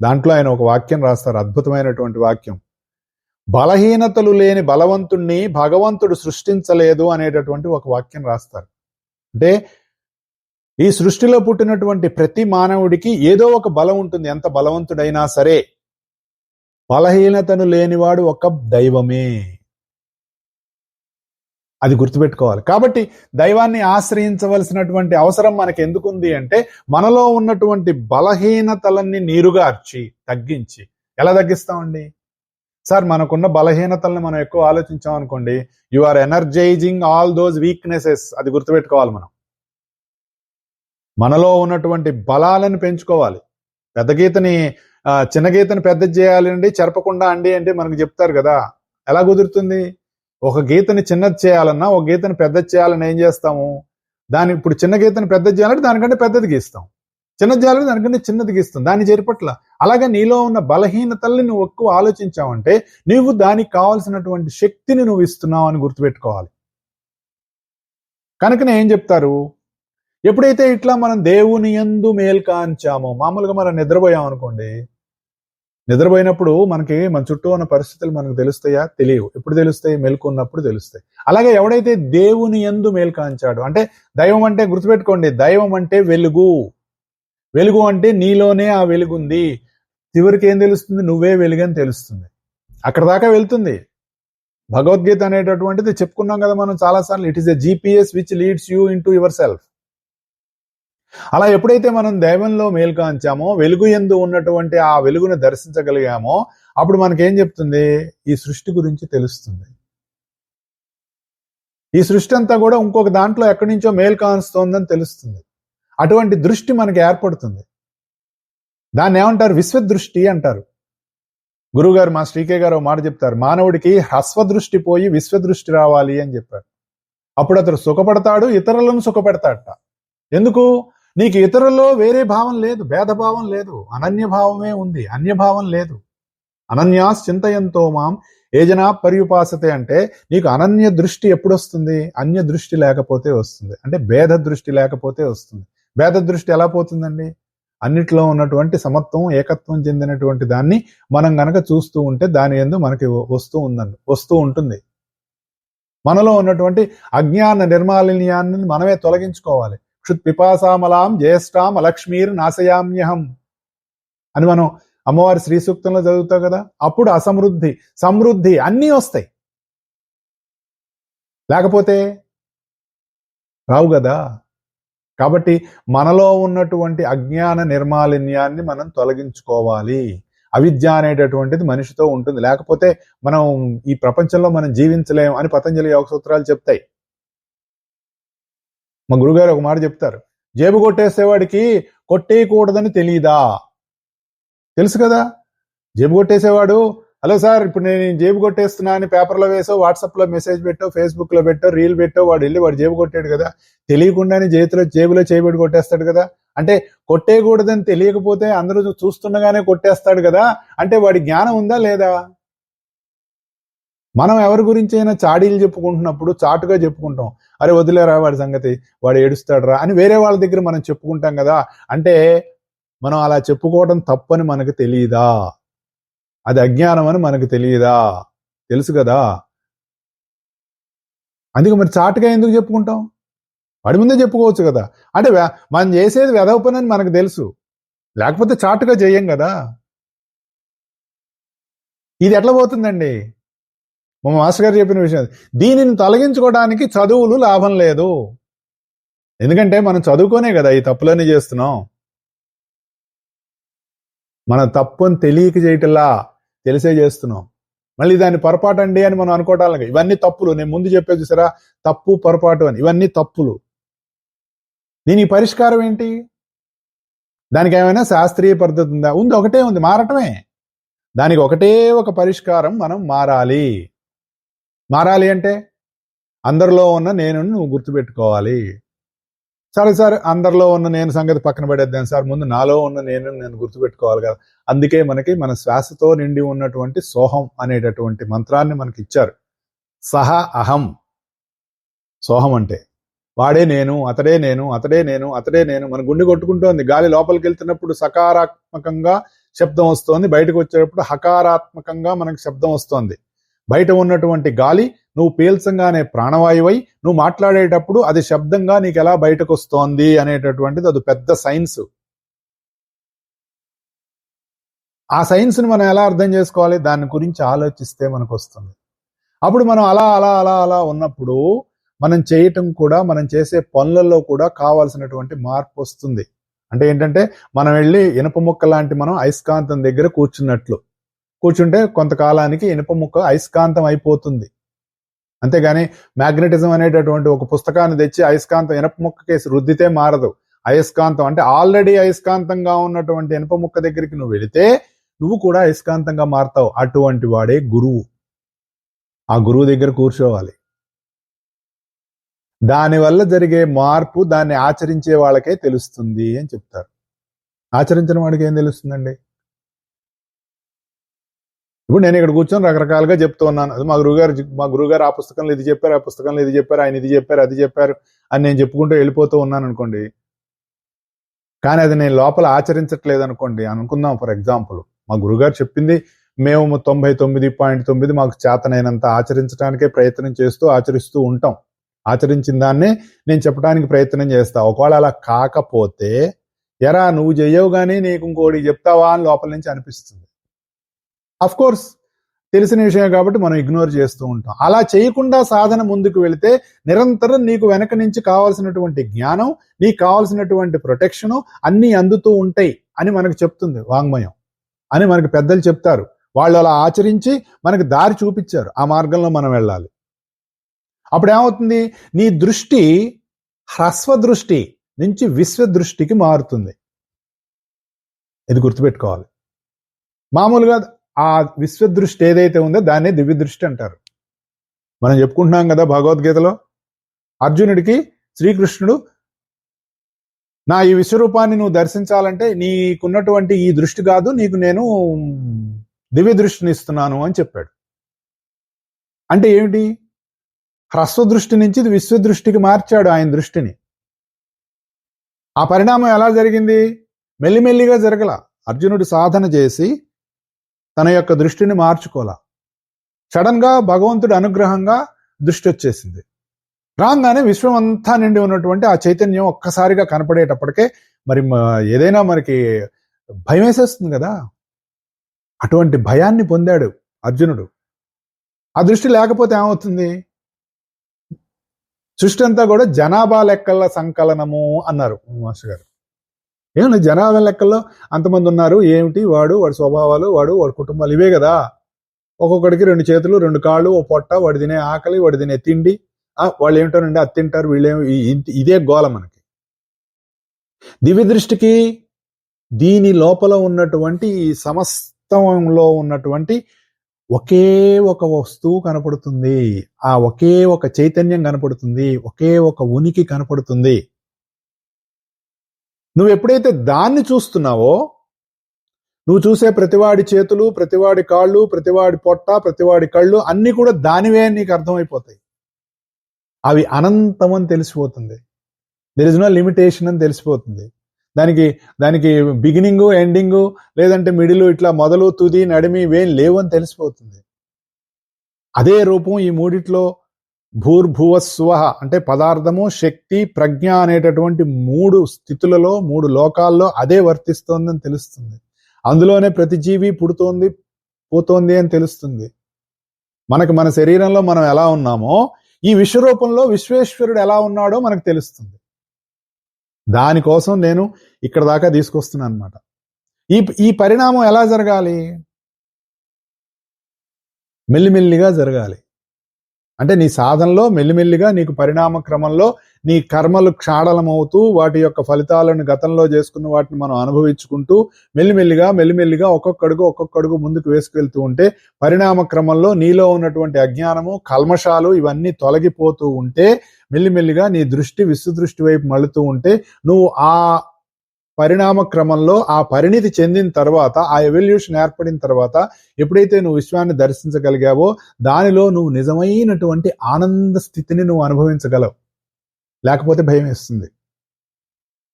దాంట్లో ఆయన ఒక వాక్యం రాస్తారు, అద్భుతమైనటువంటి వాక్యం. బలహీనతలు లేని బలవంతుణ్ణి భగవంతుడు సృష్టించలేదు అనేటటువంటి ఒక వాక్యం రాస్తారు. అంటే ఈ సృష్టిలో పుట్టినటువంటి ప్రతి మానవుడికి ఏదో ఒక బలం ఉంటుంది, ఎంత బలవంతుడైనా సరే. బలహీనతను లేనివాడు ఒక దైవమే, అది గుర్తుపెట్టుకోవాలి. కాబట్టి దైవాన్ని ఆశ్రయించవలసినటువంటి అవసరం మనకి ఎందుకుంది అంటే మనలో ఉన్నటువంటి బలహీనతలన్నీ నీరుగార్చి తగ్గించి. ఎలా తగ్గిస్తామండి? సార్ మనకున్న బలహీనతల్ని మనం ఎక్కువ ఆలోచించాం అనుకోండి, you are energising all those weaknesses. అది గుర్తుపెట్టుకోవాలి. మనలో ఉన్నటువంటి బలాలను పెంచుకోవాలి. పెద్ద గీతని చిన్న గీతని పెద్ద చేయాలండి, చెరపకుండా అండి అంటే మనకు చెప్తారు కదా. ఎలా కుదురుతుంది? ఒక గీతని చిన్నది చేయాలన్నా ఒక గీతని పెద్దది చేయాలని ఏం చేస్తాము? ఇప్పుడు చిన్న గీతని పెద్దది చేయాలంటే దానికంటే పెద్దది గీస్తాం, చిన్నది చేయాలంటే దానికంటే చిన్నది గీస్తాం. దాని జరిపట్ల అలాగే నీలో ఉన్న బలహీనతల్ని నువ్వు ఎక్కువ ఆలోచించావంటే నువ్వు దానికి కావాల్సినటువంటి శక్తిని నువ్వు ఇస్తున్నావు అని గుర్తుపెట్టుకోవాలి. కనుకనే ఏం చెప్తారు, ఎప్పుడైతే ఇట్లా మనం దేవుని యందు మేల్కాంచామో, మామూలుగా మనం నిద్రపోయాం అనుకోండి, నిద్రపోయినప్పుడు మనకి మన చుట్టూ ఉన్న పరిస్థితులు మనకు తెలుస్తాయా? తెలియవు. ఎప్పుడు తెలుస్తాయి? మెలుకున్నప్పుడు తెలుస్తాయి. అలాగే ఎవడైతే దేవుని యందు మేల్కాంచాడు అంటే, దైవం అంటే గుర్తుపెట్టుకోండి, దైవం అంటే వెలుగు. వెలుగు అంటే నీలోనే ఆ వెలుగుంది. చివరికి ఏం తెలుస్తుంది? నువ్వే వెలుగని తెలుస్తుంది. అక్కడ దాకా వెళ్తుంది. భగవద్గీత అనేటటువంటిది చెప్పుకున్నాం కదా మనం చాలాసార్లు. It is a GPS which leads you in to your self. అలా ఎప్పుడైతే మనం దైవంలో మేల్కాంచామో, వెలుగు యందు ఉన్నటువంటి ఆ వెలుగును దర్శించగలిగామో, అప్పుడు మనకేం చెప్తుంది? ఈ సృష్టి గురించి తెలుస్తుంది. ఈ సృష్టి అంతా కూడా ఇంకొక దాంట్లో ఎక్కడి నుంచో మేల్కాంస్తోందని తెలుస్తుంది. అటువంటి దృష్టి మనకి ఏర్పడుతుంది. దాన్ని ఏమంటారు? విశ్వదృష్టి అంటారు. గురువుగారు మా శ్రీకే గారు మాట చెప్తారు, మానవుడికి హ్రస్వదృష్టి పోయి విశ్వదృష్టి రావాలి అని చెప్పారు. అప్పుడు అతడు సుఖపడతాడు, ఇతరులను సుఖపెడతాడట. ఎందుకు? నీకు ఇతరుల్లో వేరే భావం లేదు, భేదభావం లేదు, అనన్యభావమే ఉంది, అన్యభావం లేదు. అనన్యాస్ చింతయంతో మాం ఏజనా పర్యుపాసతే అంటే నీకు అనన్య దృష్టి ఎప్పుడు వస్తుంది? అన్య దృష్టి లేకపోతే వస్తుంది. అంటే భేద దృష్టి లేకపోతే వస్తుంది. భేద దృష్టి ఎలా పోతుందండి? అన్నిట్లో ఉన్నటువంటి సమత్వం, ఏకత్వం చెందినటువంటి దాన్ని మనం గనక చూస్తూ ఉంటే దాని యందు మనకి వస్తూ ఉంటుంది. మనలో ఉన్నటువంటి అజ్ఞాన నిర్మాలిన్యాన్ని మనమే తొలగించుకోవాలి. క్షుత్ పిపాసామలాం జ్యేష్ఠాం అలక్ష్మీర్ నాశయామ్యహం అని మనం అమ్మవారి శ్రీ సూక్తంలో చదువుతాం కదా. అప్పుడు అసమృద్ధి, సమృద్ధి అన్నీ వస్తాయి. లేకపోతే రావు కదా. కాబట్టి మనలో ఉన్నటువంటి అజ్ఞాన నిర్మాలిన్యాన్ని మనం తొలగించుకోవాలి. అవిద్య అనేటటువంటిది మనిషితో ఉంటుంది, లేకపోతే మనం ఈ ప్రపంచంలో మనం జీవించలేం అని పతంజలి యోగ సూత్రాలు చెప్తాయి. మా గురుగారు ఒక మాట చెప్తారు, జేబు కొట్టేసేవాడికి కొట్టేయకూడదని తెలియదా? తెలుసు కదా. జేబు కొట్టేసేవాడు, హలో సార్ ఇప్పుడు నేను జేబు కొట్టేస్తున్నా అని పేపర్లో వేసో, వాట్సాప్లో మెసేజ్ పెట్టో, ఫేస్బుక్లో పెట్టో, రీల్ పెట్టో, వాడు జేబు కొట్టాడు కదా. తెలియకుండానే జేబులో చేయబెట్టి కొట్టేస్తాడు కదా. అంటే కొట్టేయకూడదని తెలియకపోతే అందరూ చూస్తుండగానే కొట్టేస్తాడు కదా. అంటే వాడి జ్ఞానం ఉందా లేదా? మనం ఎవరి గురించి అయినా చాడీలు చెప్పుకుంటున్నప్పుడు చాటుగా చెప్పుకుంటాం, అరే వదిలేరా వాడి సంగతి, వాడు ఏడుస్తాడురా అని వేరే వాళ్ళ దగ్గర మనం చెప్పుకుంటాం కదా. అంటే మనం అలా చెప్పుకోవడం తప్పని మనకు తెలియదా? అది అజ్ఞానం అని మనకు తెలియదా? తెలుసు కదా. అందుకే మరి చాటుగా ఎందుకు చెప్పుకుంటాం? వాడి ముందే చెప్పుకోవచ్చు కదా. అంటే మనం చేసేది వెధవ పని అని మనకు తెలుసు, లేకపోతే చాటుగా చేయం కదా. ఇది ఎట్లా పోతుందండి? మా మాస్టర్ గారు చెప్పిన విషయం. దీనిని తొలగించుకోవడానికి చదువులు లాభం లేదు. ఎందుకంటే మనం చదువుకోనే కదా ఈ తప్పులన్నీ చేస్తున్నాం. మన తప్పుని తెలియక చేయటల్లా, తెలిసే చేస్తున్నాం. మళ్ళీ దాన్ని పొరపాటు అండి అని మనం అనుకోవటానికి, ఇవన్నీ తప్పులు. నేను ముందు చెప్పేది చూసారా, తప్పు పొరపాటు అని, ఇవన్నీ తప్పులు. దీని పరిష్కారం ఏంటి? దానికి ఏమైనా శాస్త్రీయ పద్ధతి ఉందా? ఉంది, ఒకటే ఉంది, మారటమే. దానికి ఒకటే ఒక పరిష్కారం, మనం మారాలి. మారాలి అంటే అందరిలో ఉన్న నేను నువ్వు గుర్తుపెట్టుకోవాలి. సరే సార్, అందరిలో ఉన్న నేను సంగతి పక్కన పడేద్దాం సార్, ముందు నాలో ఉన్న నేను గుర్తుపెట్టుకోవాలి కదా. అందుకే మనకి మన శ్వాసతో నిండి ఉన్నటువంటి సోహం అనేటటువంటి మంత్రాన్ని మనకి ఇచ్చారు. సహ అహం. సోహం అంటే వాడే నేను, అతడే నేను, అతడే నేను, అతడే నేను. మన గుండె కొట్టుకుంటోంది. గాలి లోపలికి వెళ్తున్నప్పుడు సకారాత్మకంగా శబ్దం వస్తోంది, బయటకు వచ్చేటప్పుడు హకారాత్మకంగా మనకు శబ్దం వస్తోంది. బయట ఉన్నటువంటి గాలి నువ్వు పీల్చంగానే ప్రాణవాయువై, నువ్వు మాట్లాడేటప్పుడు అది శబ్దంగా నీకు ఎలా బయటకు వస్తోంది అనేటటువంటిది అది పెద్ద సైన్స్. ఆ సైన్స్ని మనం ఎలా అర్థం చేసుకోవాలి? దాని గురించి ఆలోచిస్తే మనకు వస్తుంది. అప్పుడు మనం అలా అలా అలా అలా ఉన్నప్పుడు మనం చేయటం కూడా, మనం చేసే పనులలో కూడా కావాల్సినటువంటి మార్పు వస్తుంది. అంటే ఏంటంటే మనం వెళ్ళి ఇనుప ముక్క లాంటి మనం అయస్కాంతం దగ్గర కూర్చున్నట్లు, కూర్చుంటే కొంతకాలానికి ఇనుప ముక్క అయస్కాంతం అయిపోతుంది. అంతేగాని మ్యాగ్నెటిజం అనేటటువంటి ఒక పుస్తకాన్ని తెచ్చి అయస్కాంతం ఇనుప ముక్క కేసి రుద్దితే మారదు. అయస్కాంతం అంటే ఆల్రెడీ అయస్కాంతంగా ఉన్నటువంటి ఇనుప ముక్క దగ్గరికి నువ్వు వెళితే నువ్వు కూడా అయస్కాంతంగా మారతావు. అటువంటి వాడే గురువు. ఆ గురువు దగ్గర కూర్చోవాలి. దానివల్ల జరిగే మార్పు దాన్ని ఆచరించే వాళ్ళకే తెలుస్తుంది అని చెప్తారు. ఆచరించిన వాడికి ఏం తెలుస్తుందండి? ఇప్పుడు నేను ఇక్కడ కూర్చొని రకరకాలుగా చెప్తూ ఉన్నాను. అది మా గురువుగారు ఆ పుస్తకంలో ఇది చెప్పారు, ఆ పుస్తకంలో ఇది చెప్పారు, ఆయన ఇది చెప్పారు, అది చెప్పారు అని నేను చెప్పుకుంటూ వెళ్ళిపోతూ ఉన్నాను అనుకోండి. కానీ అది నేను లోపల ఆచరించట్లేదు అనుకోండి. అనుకుందాం ఫర్ ఎగ్జాంపుల్, మా గురుగారు చెప్పింది మేము 99.9 మాకు చేతనైనంత ఆచరించడానికే ప్రయత్నం చేస్తూ ఆచరిస్తూ ఉంటాం. ఆచరించిన దాన్నే నేను చెప్పడానికి ప్రయత్నం చేస్తా. ఒకవేళ అలా కాకపోతే ఎరా నువ్వు చెయ్యవు కానీ నీకు ఇంకోటి చెప్తావా అని లోపల నుంచి అనిపిస్తుంది. అఫ్ కోర్స్ తెలిసిన విషయం కాబట్టి మనం ఇగ్నోర్ చేస్తూ ఉంటాం. అలా చేయకుండా సాధన ముందుకు వెళితే నిరంతరం నీకు వెనక నుంచి కావాల్సినటువంటి జ్ఞానం, నీకు కావాల్సినటువంటి ప్రొటెక్షను అన్నీ అందుతూ ఉంటాయి అని మనకు చెప్తుంది వాంగ్మయం అని మనకు పెద్దలు చెప్తారు. వాళ్ళు అలా ఆచరించి మనకు దారి చూపించారు. ఆ మార్గంలో మనం వెళ్ళాలి. అప్పుడు ఏమవుతుంది? నీ దృష్టి హ్రస్వ దృష్టి నుంచి విశ్వ దృష్టికి మారుతుంది. ఇది గుర్తుపెట్టుకోవాలి. మామూలుగా ఆ విశ్వ దృష్టి ఏదైతే ఉందో దాన్నే దివ్య దృష్టి అంటారు. మనం చెప్పుకుంటున్నాం కదా భగవద్గీతలో, అర్జునుడికి శ్రీకృష్ణుడు నా ఈ విశ్వరూపాన్ని నువ్వు దర్శించాలంటే నీకున్నటువంటి ఈ దృష్టి కాదు, నీకు నేను దివ్య దృష్టిని ఇస్తున్నాను అని చెప్పాడు. అంటే ఏమిటి? హ్రస్వ దృష్టి నుంచి విశ్వ దృష్టికి మార్చాడు ఆయన దృష్టిని. ఆ పరిణామం ఎలా జరిగింది? మెల్లిమెల్లిగా జరగల. అర్జునుడు సాధన చేసి తన యొక్క దృష్టిని మార్చుకోలా. సడన్ గా భగవంతుడి అనుగ్రహంగా దృష్టి వచ్చేసింది. రాగానే విశ్వం అంతా నిండి ఉన్నటువంటి ఆ చైతన్యం ఒక్కసారిగా కనపడేటప్పటికే మరి ఏదైనా మనకి భయం వేసేస్తుంది కదా. అటువంటి భయాన్ని పొందాడు అర్జునుడు. ఆ దృష్టి లేకపోతే ఏమవుతుంది? సృష్టి అంతా కూడా జనాభా లెక్కల సంకలనము అన్నారు మాస్టర్ గారు. ఏమన్నా జనాభా లెక్కల్లో అంతమంది ఉన్నారు, ఏమిటి వాడి స్వభావాలు, వాడి కుటుంబాలు ఇవే కదా. ఒక్కొక్కడికి 2 చేతులు 2 కాళ్ళు, ఓ పొట్ట, వాడి తినే ఆకలి, వాడి తినే తిండి, వాళ్ళు ఏమిటోనండి అది తింటారు, వీళ్ళేమి, ఇదే గోల మనకి. దివ్య దృష్టికి దీని లోపల ఉన్నటువంటి ఈ సమస్తంలో ఉన్నటువంటి ఒకే ఒక వస్తువు కనపడుతుంది. ఆ ఒకే ఒక చైతన్యం కనపడుతుంది. ఒకే ఒక ఉనికి కనపడుతుంది. నువ్వు ఎప్పుడైతే దాన్ని చూస్తున్నావో, నువ్వు చూసే ప్రతివాడి చేతులు, ప్రతివాడి కాళ్ళు, ప్రతివాడి పొట్ట, ప్రతివాడి కళ్ళు అన్ని కూడా దానివే అని నీకు అర్థమైపోతాయి. అవి అనంతం అని తెలిసిపోతుంది. దెర్ ఇస్ నో లిమిటేషన్ అని తెలిసిపోతుంది. దానికి బిగినింగు, ఎండింగు, లేదంటే మిడిలు, ఇట్లా మొదలు, తుది, నడిమి ఇవేం లేవు అని తెలిసిపోతుంది. అదే రూపం ఈ మూడిట్లో భూర్భువస్వ అంటే పదార్థము, శక్తి, ప్రజ్ఞ అనేటటువంటి 3 స్థితులలో, 3 లోకాల్లో అదే వర్తిస్తోందని తెలుస్తుంది. అందులోనే ప్రతి జీవి పుడుతోంది, పోతోంది అని తెలుస్తుంది. మన శరీరంలో మనం ఎలా ఉన్నామో ఈ విశ్వరూపంలో విశ్వేశ్వరుడు ఎలా ఉన్నాడో మనకు తెలుస్తుంది. దానికోసం నేను ఇక్కడ దాకా తీసుకొస్తున్నాను అనమాట. ఈ పరిణామం ఎలా జరగాలి? మెల్లిమెల్లిగా జరగాలి. అంటే నీ సాధనలో మెల్లిమెల్లిగా నీకు పరిణామ క్రమంలో నీ కర్మలు క్షాళనమవుతూ వాటి యొక్క ఫలితాలను గతంలో చేసుకున్న వాటిని మనం అనుభవించుకుంటూ మెల్లిమెల్లిగా ఒక్కొక్కడుగు ముందుకు వేసుకెళ్తూ ఉంటే పరిణామ క్రమంలో నీలో ఉన్నటువంటి అజ్ఞానము, కల్మషాలు ఇవన్నీ తొలగిపోతూ ఉంటే మెల్లిమెల్లిగా నీ దృష్టి విశ్వదృష్టి వైపు మళ్ళుతూ ఉంటే నువ్వు ఆ పరిణామ క్రమంలో ఆ పరిణితి చెందిన తర్వాత, ఆ ఎవల్యూషన్ ఏర్పడిన తర్వాత ఎప్పుడైతే నువ్వు విశ్వాన్ని దర్శించగలిగావో దానిలో నువ్వు నిజమైనటువంటి ఆనంద స్థితిని నువ్వు అనుభవించగలవు. లేకపోతే భయం వేస్తుంది.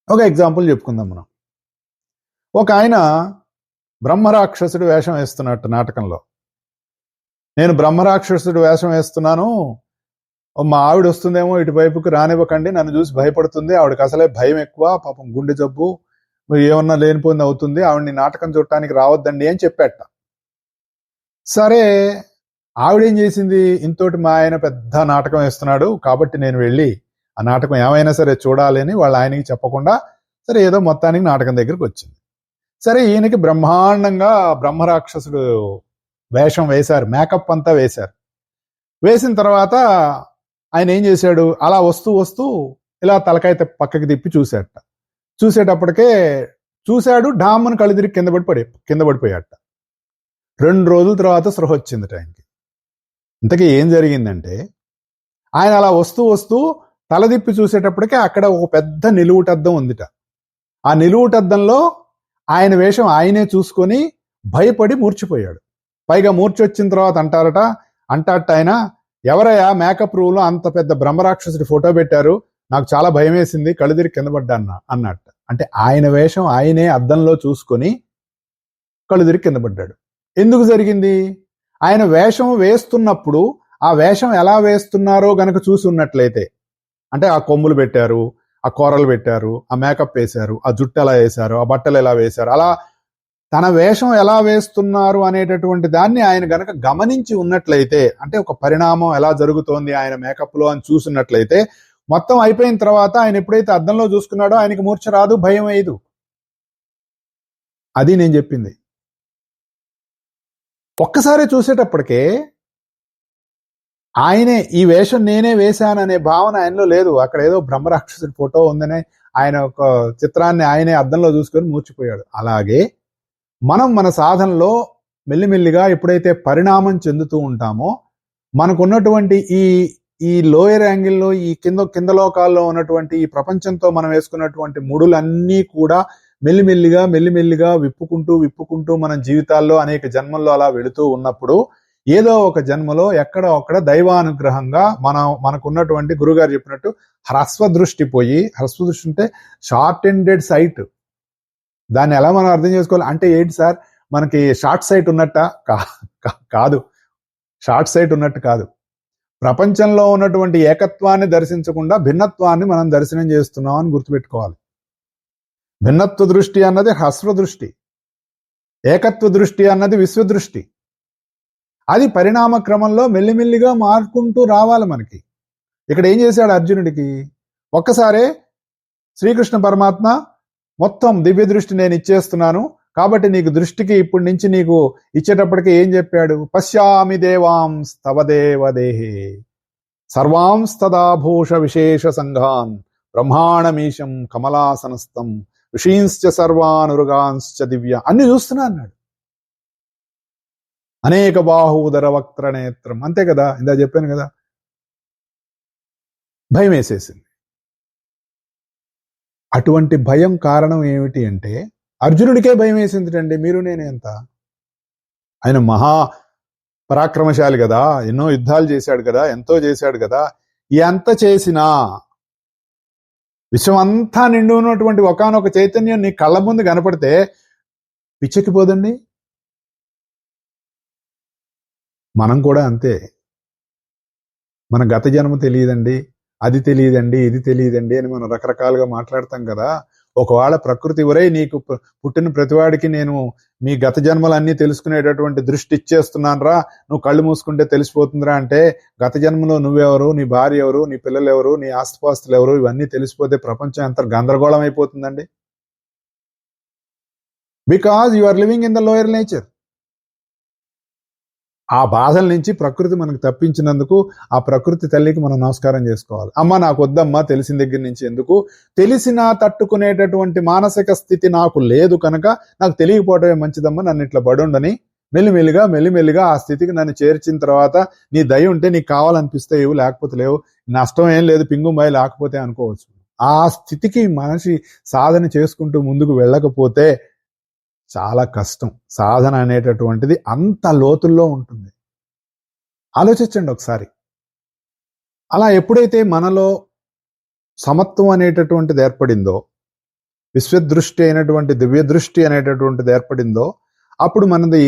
ఒక ఎగ్జాంపుల్ చెప్పుకుందాం మనం. ఒక ఆయన బ్రహ్మరాక్షసుడు వేషం వేస్తున్నట్టు నాటకంలో. నేను బ్రహ్మరాక్షసుడు వేషం వేస్తున్నాను, మా ఆవిడ వస్తుందేమో ఇటువైపుకి రానివ్వకండి, నన్ను చూసి భయపడుతుంది, ఆవిడకి అసలే భయం ఎక్కువ, పాపం గుండె జబ్బు, ఏమన్నా లేనిపోయింది అవుతుంది, ఆవిడని నాటకం చూడటానికి రావద్దండి అని చెప్పాట. సరే ఆవిడేం చేసింది, ఇంతోటి మా ఆయన పెద్ద నాటకం వేస్తున్నాడు కాబట్టి నేను వెళ్ళి ఆ నాటకం ఏమైనా సరే చూడాలి అని వాళ్ళ ఆయనకి చెప్పకుండా సరే ఏదో మొత్తానికి నాటకం దగ్గరికి వచ్చింది. సరే ఈయనకి బ్రహ్మాండంగా బ్రహ్మరాక్షసుడు వేషం వేశారు, మేకప్ అంతా వేశారు. వేసిన తర్వాత ఆయన ఏం చేశాడు, అలా వస్తూ వస్తూ ఇలా తలకాయ పక్కకి తిప్పి చూసేటప్పటికే చూశాడు, డామ్మను కళ్ళు తిరిగి కింద పడిపోయాట. 2 రోజుల తర్వాత స్పృహ వచ్చింది ఆయనకి. ఇంతకీ ఏం జరిగిందంటే, ఆయన అలా వస్తూ వస్తూ తలదిప్పి చూసేటప్పటికే అక్కడ ఒక పెద్ద నిలువుటద్దం ఉందిట. ఆ నిలువుటద్దంలో ఆయన వేషం ఆయనే చూసుకొని భయపడి మూర్చిపోయాడు. పైగా మూర్చి వచ్చిన తర్వాత అంటారట ఆయన, ఎవరయ్యా మేకప్ రూమ్లో అంత పెద్ద బ్రహ్మరాక్షసుడి ఫోటో పెట్టారు, నాకు చాలా భయం వేసింది, కళ్ళు తిరిగి కింద పడ్డా అన్నట్టు. అంటే ఆయన వేషం ఆయనే అద్దంలో చూసుకొని కళ్ళు తిరిగి కింద పడ్డాడు. ఎందుకు జరిగింది? ఆయన వేషం వేస్తున్నప్పుడు ఆ వేషం ఎలా వేస్తున్నారో గనక చూసి ఉన్నట్లయితే, అంటే ఆ కొమ్ములు పెట్టారు, ఆ కూరలు పెట్టారు, ఆ మేకప్ వేశారు, ఆ జుట్టు ఎలా వేశారు, ఆ బట్టలు ఎలా వేశారు, అలా తన వేషం ఎలా వేస్తున్నారు అనేటటువంటి దాన్ని ఆయన గనక గమనించి ఉన్నట్లయితే, అంటే ఒక పరిణామం ఎలా జరుగుతోంది ఆయన మేకప్ లో అని చూసినట్లయితే, మొత్తం అయిపోయిన తర్వాత ఆయన ఎప్పుడైతే అద్దంలో చూసుకున్నాడో ఆయనకి మూర్ఛ రాదు, భయం వేయదు. అది నేను చెప్పింది. ఒక్కసారి చూసేటప్పటికే ఆయనే ఈ వేషం నేనే వేశాననే భావన ఆయనలో లేదు. అక్కడ ఏదో బ్రహ్మరాక్షసుడి ఫోటో ఉందనే ఆయన ఒక చిత్రాన్ని ఆయనే అద్దంలో చూసుకొని మూర్చిపోయాడు. అలాగే మనం మన సాధనలో మెల్లిమెల్లిగా ఎప్పుడైతే పరిణామం చెందుతూ ఉంటామో, మనకున్నటువంటి ఈ లోయర్ యాంగిల్లో, ఈ కింద లోకాల్లో ఉన్నటువంటి ఈ ప్రపంచంతో మనం వేసుకున్నటువంటి ముడులన్నీ కూడా మెల్లిమెల్లిగా విప్పుకుంటూ మన జీవితాల్లో అనేక జన్మల్లో అలా వెళుతూ ఉన్నప్పుడు, ఏదో ఒక జన్మలో ఎక్కడో అక్కడ దైవానుగ్రహంగా మనకున్నటువంటి గురుగారు చెప్పినట్టు హ్రస్వదృష్టి పోయి, హ్రస్వదృష్టి అంటే షార్ట్ ఎండెడ్ సైట్, దాన్ని ఎలా మనం అర్థం చేసుకోవాలి అంటే, ఏంటి సార్ మనకి షార్ట్ సైట్ ఉన్నట్ట? కాదు, షార్ట్ సైట్ ఉన్నట్టు కాదు. ప్రపంచంలో ఉన్నటువంటి ఏకత్వాన్ని దర్శించకుండా భిన్నత్వాన్ని మనం దర్శనం చేస్తున్నాం అని గుర్తుపెట్టుకోవాలి. భిన్నత్వ దృష్టి అన్నది హ్రస్వ దృష్టి, ఏకత్వ దృష్టి అన్నది విశ్వదృష్టి. అది పరిణామ క్రమంలో మెల్లిమెల్లిగా మారుకుంటూ రావాలి మనకి. ఇక్కడ ఏం చేశాడు అర్జునుడికి? ఒక్కసారే శ్రీకృష్ణ పరమాత్మ మొత్తం దివ్య దృష్టి నేను ఇచ్చేస్తున్నాను, కాబట్టి నీకు దృష్టికి ఇప్పటి నుంచి నీకు ఇచ్చేటప్పటికి ఏం చెప్పాడు? పశ్యామి దేవాంస్తవ దేవదేహే సర్వాంస్తదాభూష విశేష సంఘాన్ బ్రహ్మాణమీశం కమలాసనస్థం ఋషీంశ్చ సర్వానురుగాంశ్చ దివ్య, అన్ని చూస్తున్నా అన్నాడు. అనేక బాహూదర వక్త్ర నేత్రం, అంతే కదా, ఇందా చెప్పాను కదా. భయం వేసేసింది. అటువంటి భయం కారణం ఏమిటి అంటే, అర్జునుడికే భయం వేసింది. మీరు నేను ఎంత? ఆయన మహా పరాక్రమశాలి కదా, ఎన్నో యుద్ధాలు చేశాడు కదా, ఎంతో చేశాడు కదా. ఎంత చేసినా విశ్వం అంతా నిండి ఉన్నటువంటి ఒకానొక చైతన్యం నీ కళ్ళ ముందు కనపడితే పిచ్చెక్కిపోదండి. మనం కూడా అంతే. మన గత జన్మ తెలియదండి, అది తెలియదండి, ఇది తెలియదండి అని మనం రకరకాలుగా మాట్లాడతాం కదా. ఒకవేళ ప్రకృతి నీకు పుట్టిన ప్రతివాడికి నేను మీ గత జన్మలన్నీ తెలుసుకునేటటువంటి దృష్టి ఇచ్చేస్తున్నాను రా, నువ్వు కళ్ళు మూసుకుంటే తెలిసిపోతుందిరా అంటే, గత జన్మలో నువ్వెవరు, నీ భార్య ఎవరు, నీ పిల్లలు ఎవరు, నీ ఆస్తిపాస్తులు ఎవరు, ఇవన్నీ తెలిసిపోతే ప్రపంచం ఎంత గందరగోళం అయిపోతుందండి. Because you are living in the lower nature. ఆ బాధల నుంచి ప్రకృతి మనకు తప్పించినందుకు ఆ ప్రకృతి తల్లికి మనం నమస్కారం చేసుకోవాలి. అమ్మ నాకు వద్దమ్మా తెలిసిన దగ్గర నుంచి, ఎందుకు తెలిసినా తట్టుకునేటటువంటి మానసిక స్థితి నాకు లేదు కనుక నాకు తెలియకపోవటమే మంచిదమ్మా, నన్ను ఇట్లా పడుండని మెల్లిమెల్లిగా ఆ స్థితికి నన్ను చేర్చిన తర్వాత, నీ దయ ఉంటే నీకు కావాలనిపిస్తే ఇవ్వు, లేకపోతే లేవు, నష్టం ఏం లేదు, పింగుంబాయి లేకపోతే అనుకోవచ్చు. ఆ స్థితికి మనిషి సాధన చేసుకుంటూ ముందుకు వెళ్ళకపోతే చాలా కష్టం. సాధన అనేటటువంటిది అంత లోతుల్లో ఉంటుంది. ఆలోచించండి ఒకసారి. అలా ఎప్పుడైతే మనలో సమత్వం అనేటటువంటిది ఏర్పడిందో, విశ్వదృష్టి అయినటువంటి దివ్య దృష్టి అనేటటువంటిది ఏర్పడిందో, అప్పుడు మనది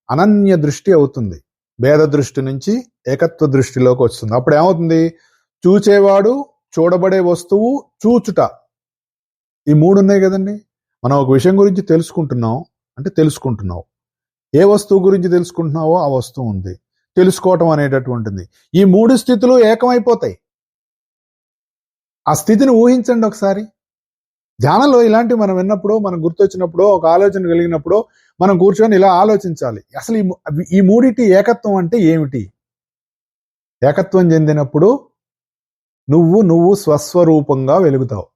అనన్య దృష్టి అవుతుంది. భేద దృష్టి నుంచి ఏకత్వ దృష్టిలోకి వస్తుంది. అప్పుడు ఏమవుతుంది? చూచేవాడు, చూడబడే వస్తువు, చూచుట, ఈ మూడు ఉన్నాయి కదండి. మనం ఒక విషయం గురించి తెలుసుకుంటున్నావు అంటే తెలుసుకుంటున్నావు, ఏ వస్తువు గురించి తెలుసుకుంటున్నావో ఆ వస్తువు ఉంది, తెలుసుకోవటం అనేటటువంటిది. ఈ మూడు స్థితులు ఏకమైపోతాయి. ఆ స్థితిని ఊహించండి ఒకసారి. ధ్యానంలో ఇలాంటివి మనం విన్నప్పుడు, మనకు గుర్తొచ్చినప్పుడు, ఒక ఆలోచన కలిగినప్పుడు మనం కూర్చొని ఇలా ఆలోచించాలి. అసలు ఈ మూడిటి ఏకత్వం అంటే ఏమిటి? ఏకత్వం చెందినప్పుడు నువ్వు స్వస్వరూపంగా వెలుగుతావు.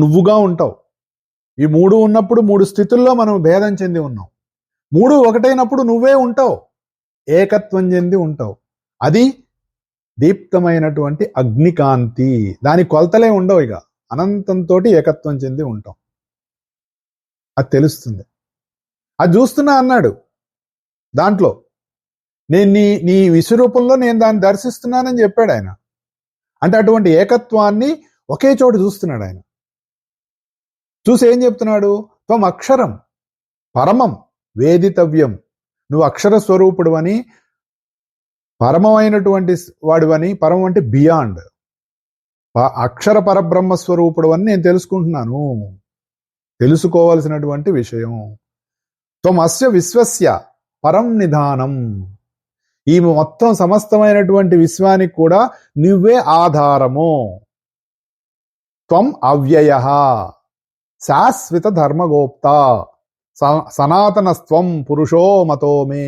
నువ్వుగా ఉంటావు. ఈ మూడు ఉన్నప్పుడు 3 స్థితుల్లో మనం భేదం చెంది ఉన్నాం. 3 ఒకటైనప్పుడు నువ్వే ఉంటావు. ఏకత్వం చెంది ఉంటావు. అది దీప్తమైనటువంటి అగ్నికాంతి. దాని కొలతలే ఉండవు. ఇక అనంతంతో ఏకత్వం చెంది ఉంటాం. అది తెలుస్తుంది. అది చూస్తున్నా అన్నాడు దాంట్లో. నేను నీ విశ్వరూపంలో నేను దాన్ని దర్శిస్తున్నానని చెప్పాడు ఆయన. అంటే అటువంటి ఏకత్వాన్ని ఒకే చోట చూస్తున్నాడు ఆయన. చూసి ఏం చెప్తున్నాడు? త్వం అక్షరం పరమం వేదితవ్యం. నువ్వు అక్షర స్వరూపుడు అని, పరమమైనటువంటి వాడివని. పరమం అంటే బియాండ్. అక్షర పరబ్రహ్మ స్వరూపుడు అని నేను తెలుసుకుంటున్నాను. తెలుసుకోవాల్సినటువంటి విషయం. త్వమస్య విశ్వస్య పరం నిధానం. ఈ మొత్తం సమస్తమైనటువంటి విశ్వానికి కూడా నువ్వే ఆధారము. త్వం అవ్యయః శాశ్వత ధర్మగోప్త సనాతనస్త్వం పురుషో మతో మే.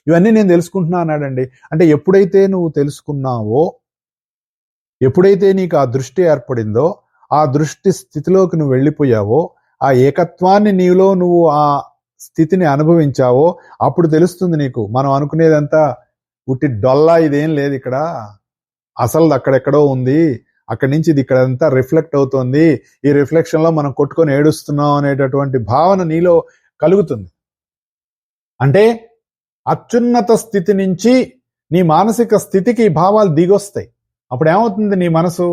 ఇవన్నీ నేను తెలుసుకుంటున్నా అన్నాడండి. అంటే ఎప్పుడైతే నువ్వు తెలుసుకున్నావో, ఎప్పుడైతే నీకు ఆ దృష్టి ఏర్పడిందో, ఆ దృష్టి స్థితిలోకి నువ్వు వెళ్ళిపోయావో, ఆ ఏకత్వాన్ని నీలో నువ్వు ఆ స్థితిని అనుభవించావో, అప్పుడు తెలుస్తుంది నీకు మనం అనుకునేదంతా ఉట్టి డొల్లా, ఇదేం లేదు ఇక్కడ, అసలు అక్కడెక్కడో ఉంది, అక్కడి నుంచి ఇది ఇక్కడంతా రిఫ్లెక్ట్ అవుతోంది, ఈ రిఫ్లెక్షన్ లో మనం కొట్టుకొని ఏడుస్తున్నాం అనేటటువంటి భావన నీలో కలుగుతుంది. అంటే అత్యున్నత స్థితి నుంచి నీ మానసిక స్థితికి భావాలు దిగొస్తాయి. అప్పుడు ఏమవుతుంది? నీ మనసు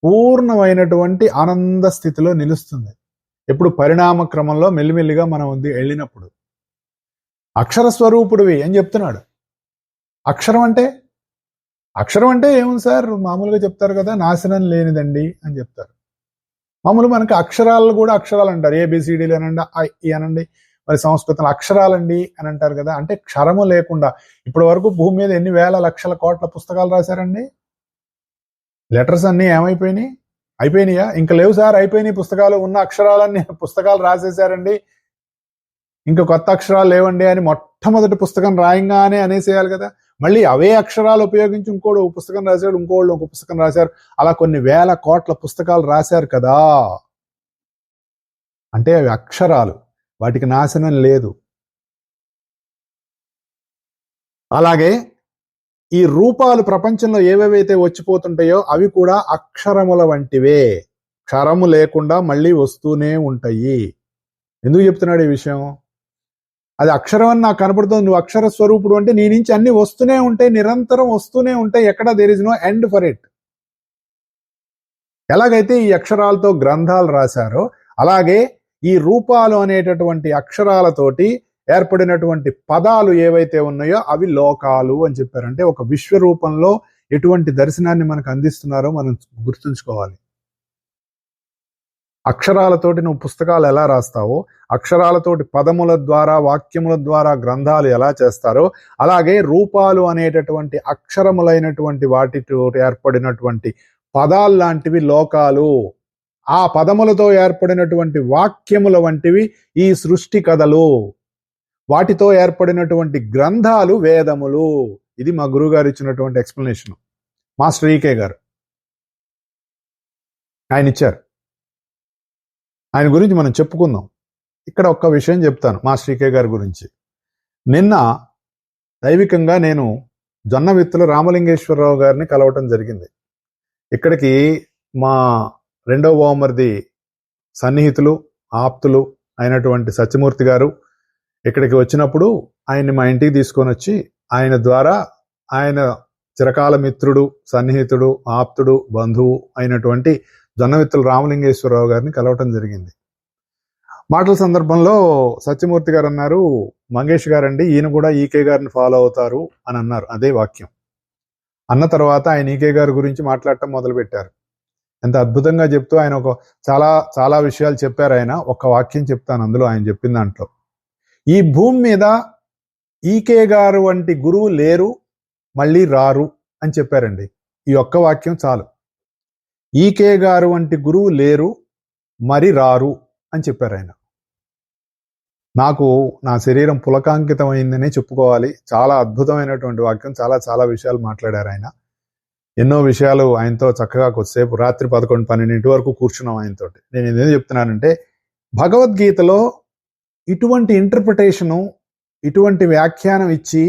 పూర్ణమైనటువంటి ఆనంద స్థితిలో నిలుస్తుంది. ఎప్పుడు? పరిణామ క్రమంలో మెల్లిమెల్లిగా మనం వెళ్ళినప్పుడు. అక్షర స్వరూపుడివి అని చెప్తున్నాడు. అక్షరం అంటే ఏముంది సార్? మామూలుగా చెప్తారు కదా, నాశనం లేనిదండి అని చెప్తారు. మామూలు మనకి అక్షరాలు కూడా అక్షరాలు అంటారు. ఏబిసిడీలు అనండి, ఐ అనండి. మరి సంస్కృతంలో అక్షరాలండి అని అంటారు కదా. అంటే క్షరము లేకుండా ఇప్పటి వరకు భూమి మీద ఎన్ని వేల లక్షల కోట్ల పుస్తకాలు రాశారండి. లెటర్స్ అన్నీ అయిపోయినాయా? ఇంకా లేవు సార్, అయిపోయినాయి పుస్తకాలు. ఉన్న అక్షరాలన్నీ పుస్తకాలు రాసేసారండి, ఇంకా కొత్త అక్షరాలు లేవండి అని మొట్టమొదటి పుస్తకం రాయంగానే అనేసేయాలి కదా. మళ్ళీ అవే అక్షరాలు ఉపయోగించి ఇంకోడు పుస్తకం రాశాడు, ఇంకోళ్ళు ఒక పుస్తకం రాశారు. అలా కొన్ని వేల కోట్ల పుస్తకాలు రాశారు కదా. అంటే అవి అక్షరాలు, వాటికి నాశనం లేదు. అలాగే ఈ రూపాలు ప్రపంచంలో ఏవేవైతే వచ్చిపోతుంటాయో అవి కూడా అక్షరముల వంటివే. క్షరము లేకుండా మళ్ళీ వస్తూనే ఉంటాయి. ఎందుకు చెప్తున్నాడు ఈ విషయం? అది అక్షరం అని నాకు కనపడుతుంది. నువ్వు అక్షర స్వరూపుడు అంటే నీ నుంచి అన్ని వస్తూనే ఉంటాయి, నిరంతరం వస్తూనే ఉంటాయి. ఎక్కడ there is no end for it. ఎలాగైతే ఈ అక్షరాలతో గ్రంథాలు రాశారో, అలాగే ఈ రూపాలు అనేటటువంటి అక్షరాలతోటి ఏర్పడినటువంటి పదాలు ఏవైతే ఉన్నాయో అవి లోకాలు అని చెప్పారు. అంటే ఒక విశ్వరూపంలో ఎటువంటి దర్శనాన్ని మనకు అందిస్తున్నారో మనం గుర్తుంచుకోవాలి. అక్షరాలతోటి నువ్వు పుస్తకాలు ఎలా రాస్తావో, అక్షరాలతోటి పదముల ద్వారా, వాక్యముల ద్వారా గ్రంథాలు ఎలా చేస్తారో, అలాగే రూపాలు అనేటటువంటి అక్షరములైనటువంటి వాటితో ఏర్పడినటువంటి పదాలు లాంటివి లోకాలు. ఆ పదములతో ఏర్పడినటువంటి వాక్యముల వంటివి ఈ సృష్టి కథలు. వాటితో ఏర్పడినటువంటి గ్రంథాలు వేదములు. ఇది మా గురువు గారు ఇచ్చినటువంటి ఎక్స్ప్లెనేషన్. మాస్టర్ ఈకే గారు ఆయన ఇచ్చారు. ఆయన గురించి మనం చెప్పుకుందాం. ఇక్కడ ఒక్క విషయం చెప్తాను మాస్టర్ ఈకే గారి గురించి. నిన్న దైవికంగా నేను జొన్నవిత్తుల రామలింగేశ్వరరావు గారిని కలవటం జరిగింది. ఇక్కడికి మా రెండవ బావమరిది సన్నిహితులు, ఆప్తులు అయినటువంటి సత్యమూర్తి గారు ఇక్కడికి వచ్చినప్పుడు ఆయన్ని మా ఇంటికి తీసుకొని వచ్చి, ఆయన ద్వారా ఆయన చిరకాల మిత్రుడు, సన్నిహితుడు, ఆప్తుడు, బంధువు అయినటువంటి జొన్నవిత్తుల రామలింగేశ్వరరావు గారిని కలవటం జరిగింది. మాటల సందర్భంలో సత్యమూర్తి గారు అన్నారు, మంగేష్ గారండి, ఈయన కూడా ఈకే గారిని ఫాలో అవుతారు అని అన్నారు. అదే వాక్యం అన్న తర్వాత ఆయన ఈకే గారి గురించి మాట్లాడటం మొదలుపెట్టారు. ఎంత అద్భుతంగా చెప్తూ ఆయన ఒక చాలా చాలా విషయాలు చెప్పారు. ఆయన ఒక వాక్యం చెప్తాను అందులో ఆయన చెప్పిన దాంట్లో. ఈ భూమి మీద ఈకే గారు వంటి గురువు లేరు, మళ్ళీ రారు అని చెప్పారండి. ఈ ఒక్క వాక్యం చాలు. ఈకే గారు వంటి గురువు లేరు, మరి రారు అని చెప్పారు ఆయన. నాకు నా శరీరం పులకాంకితమైందనే చెప్పుకోవాలి. చాలా అద్భుతమైనటువంటి వాక్యం. చాలా చాలా విషయాలు మాట్లాడారు ఆయన. ఎన్నో విషయాలు ఆయనతో చక్కగా కొద్దిసేపు రాత్రి 11-12 వరకు కూర్చున్నాం ఆయనతోటి. నేను ఏం చెప్తున్నానంటే, భగవద్గీతలో ఇటువంటి ఇంటర్ప్రిటేషను, ఇటువంటి వ్యాఖ్యానం ఇచ్చి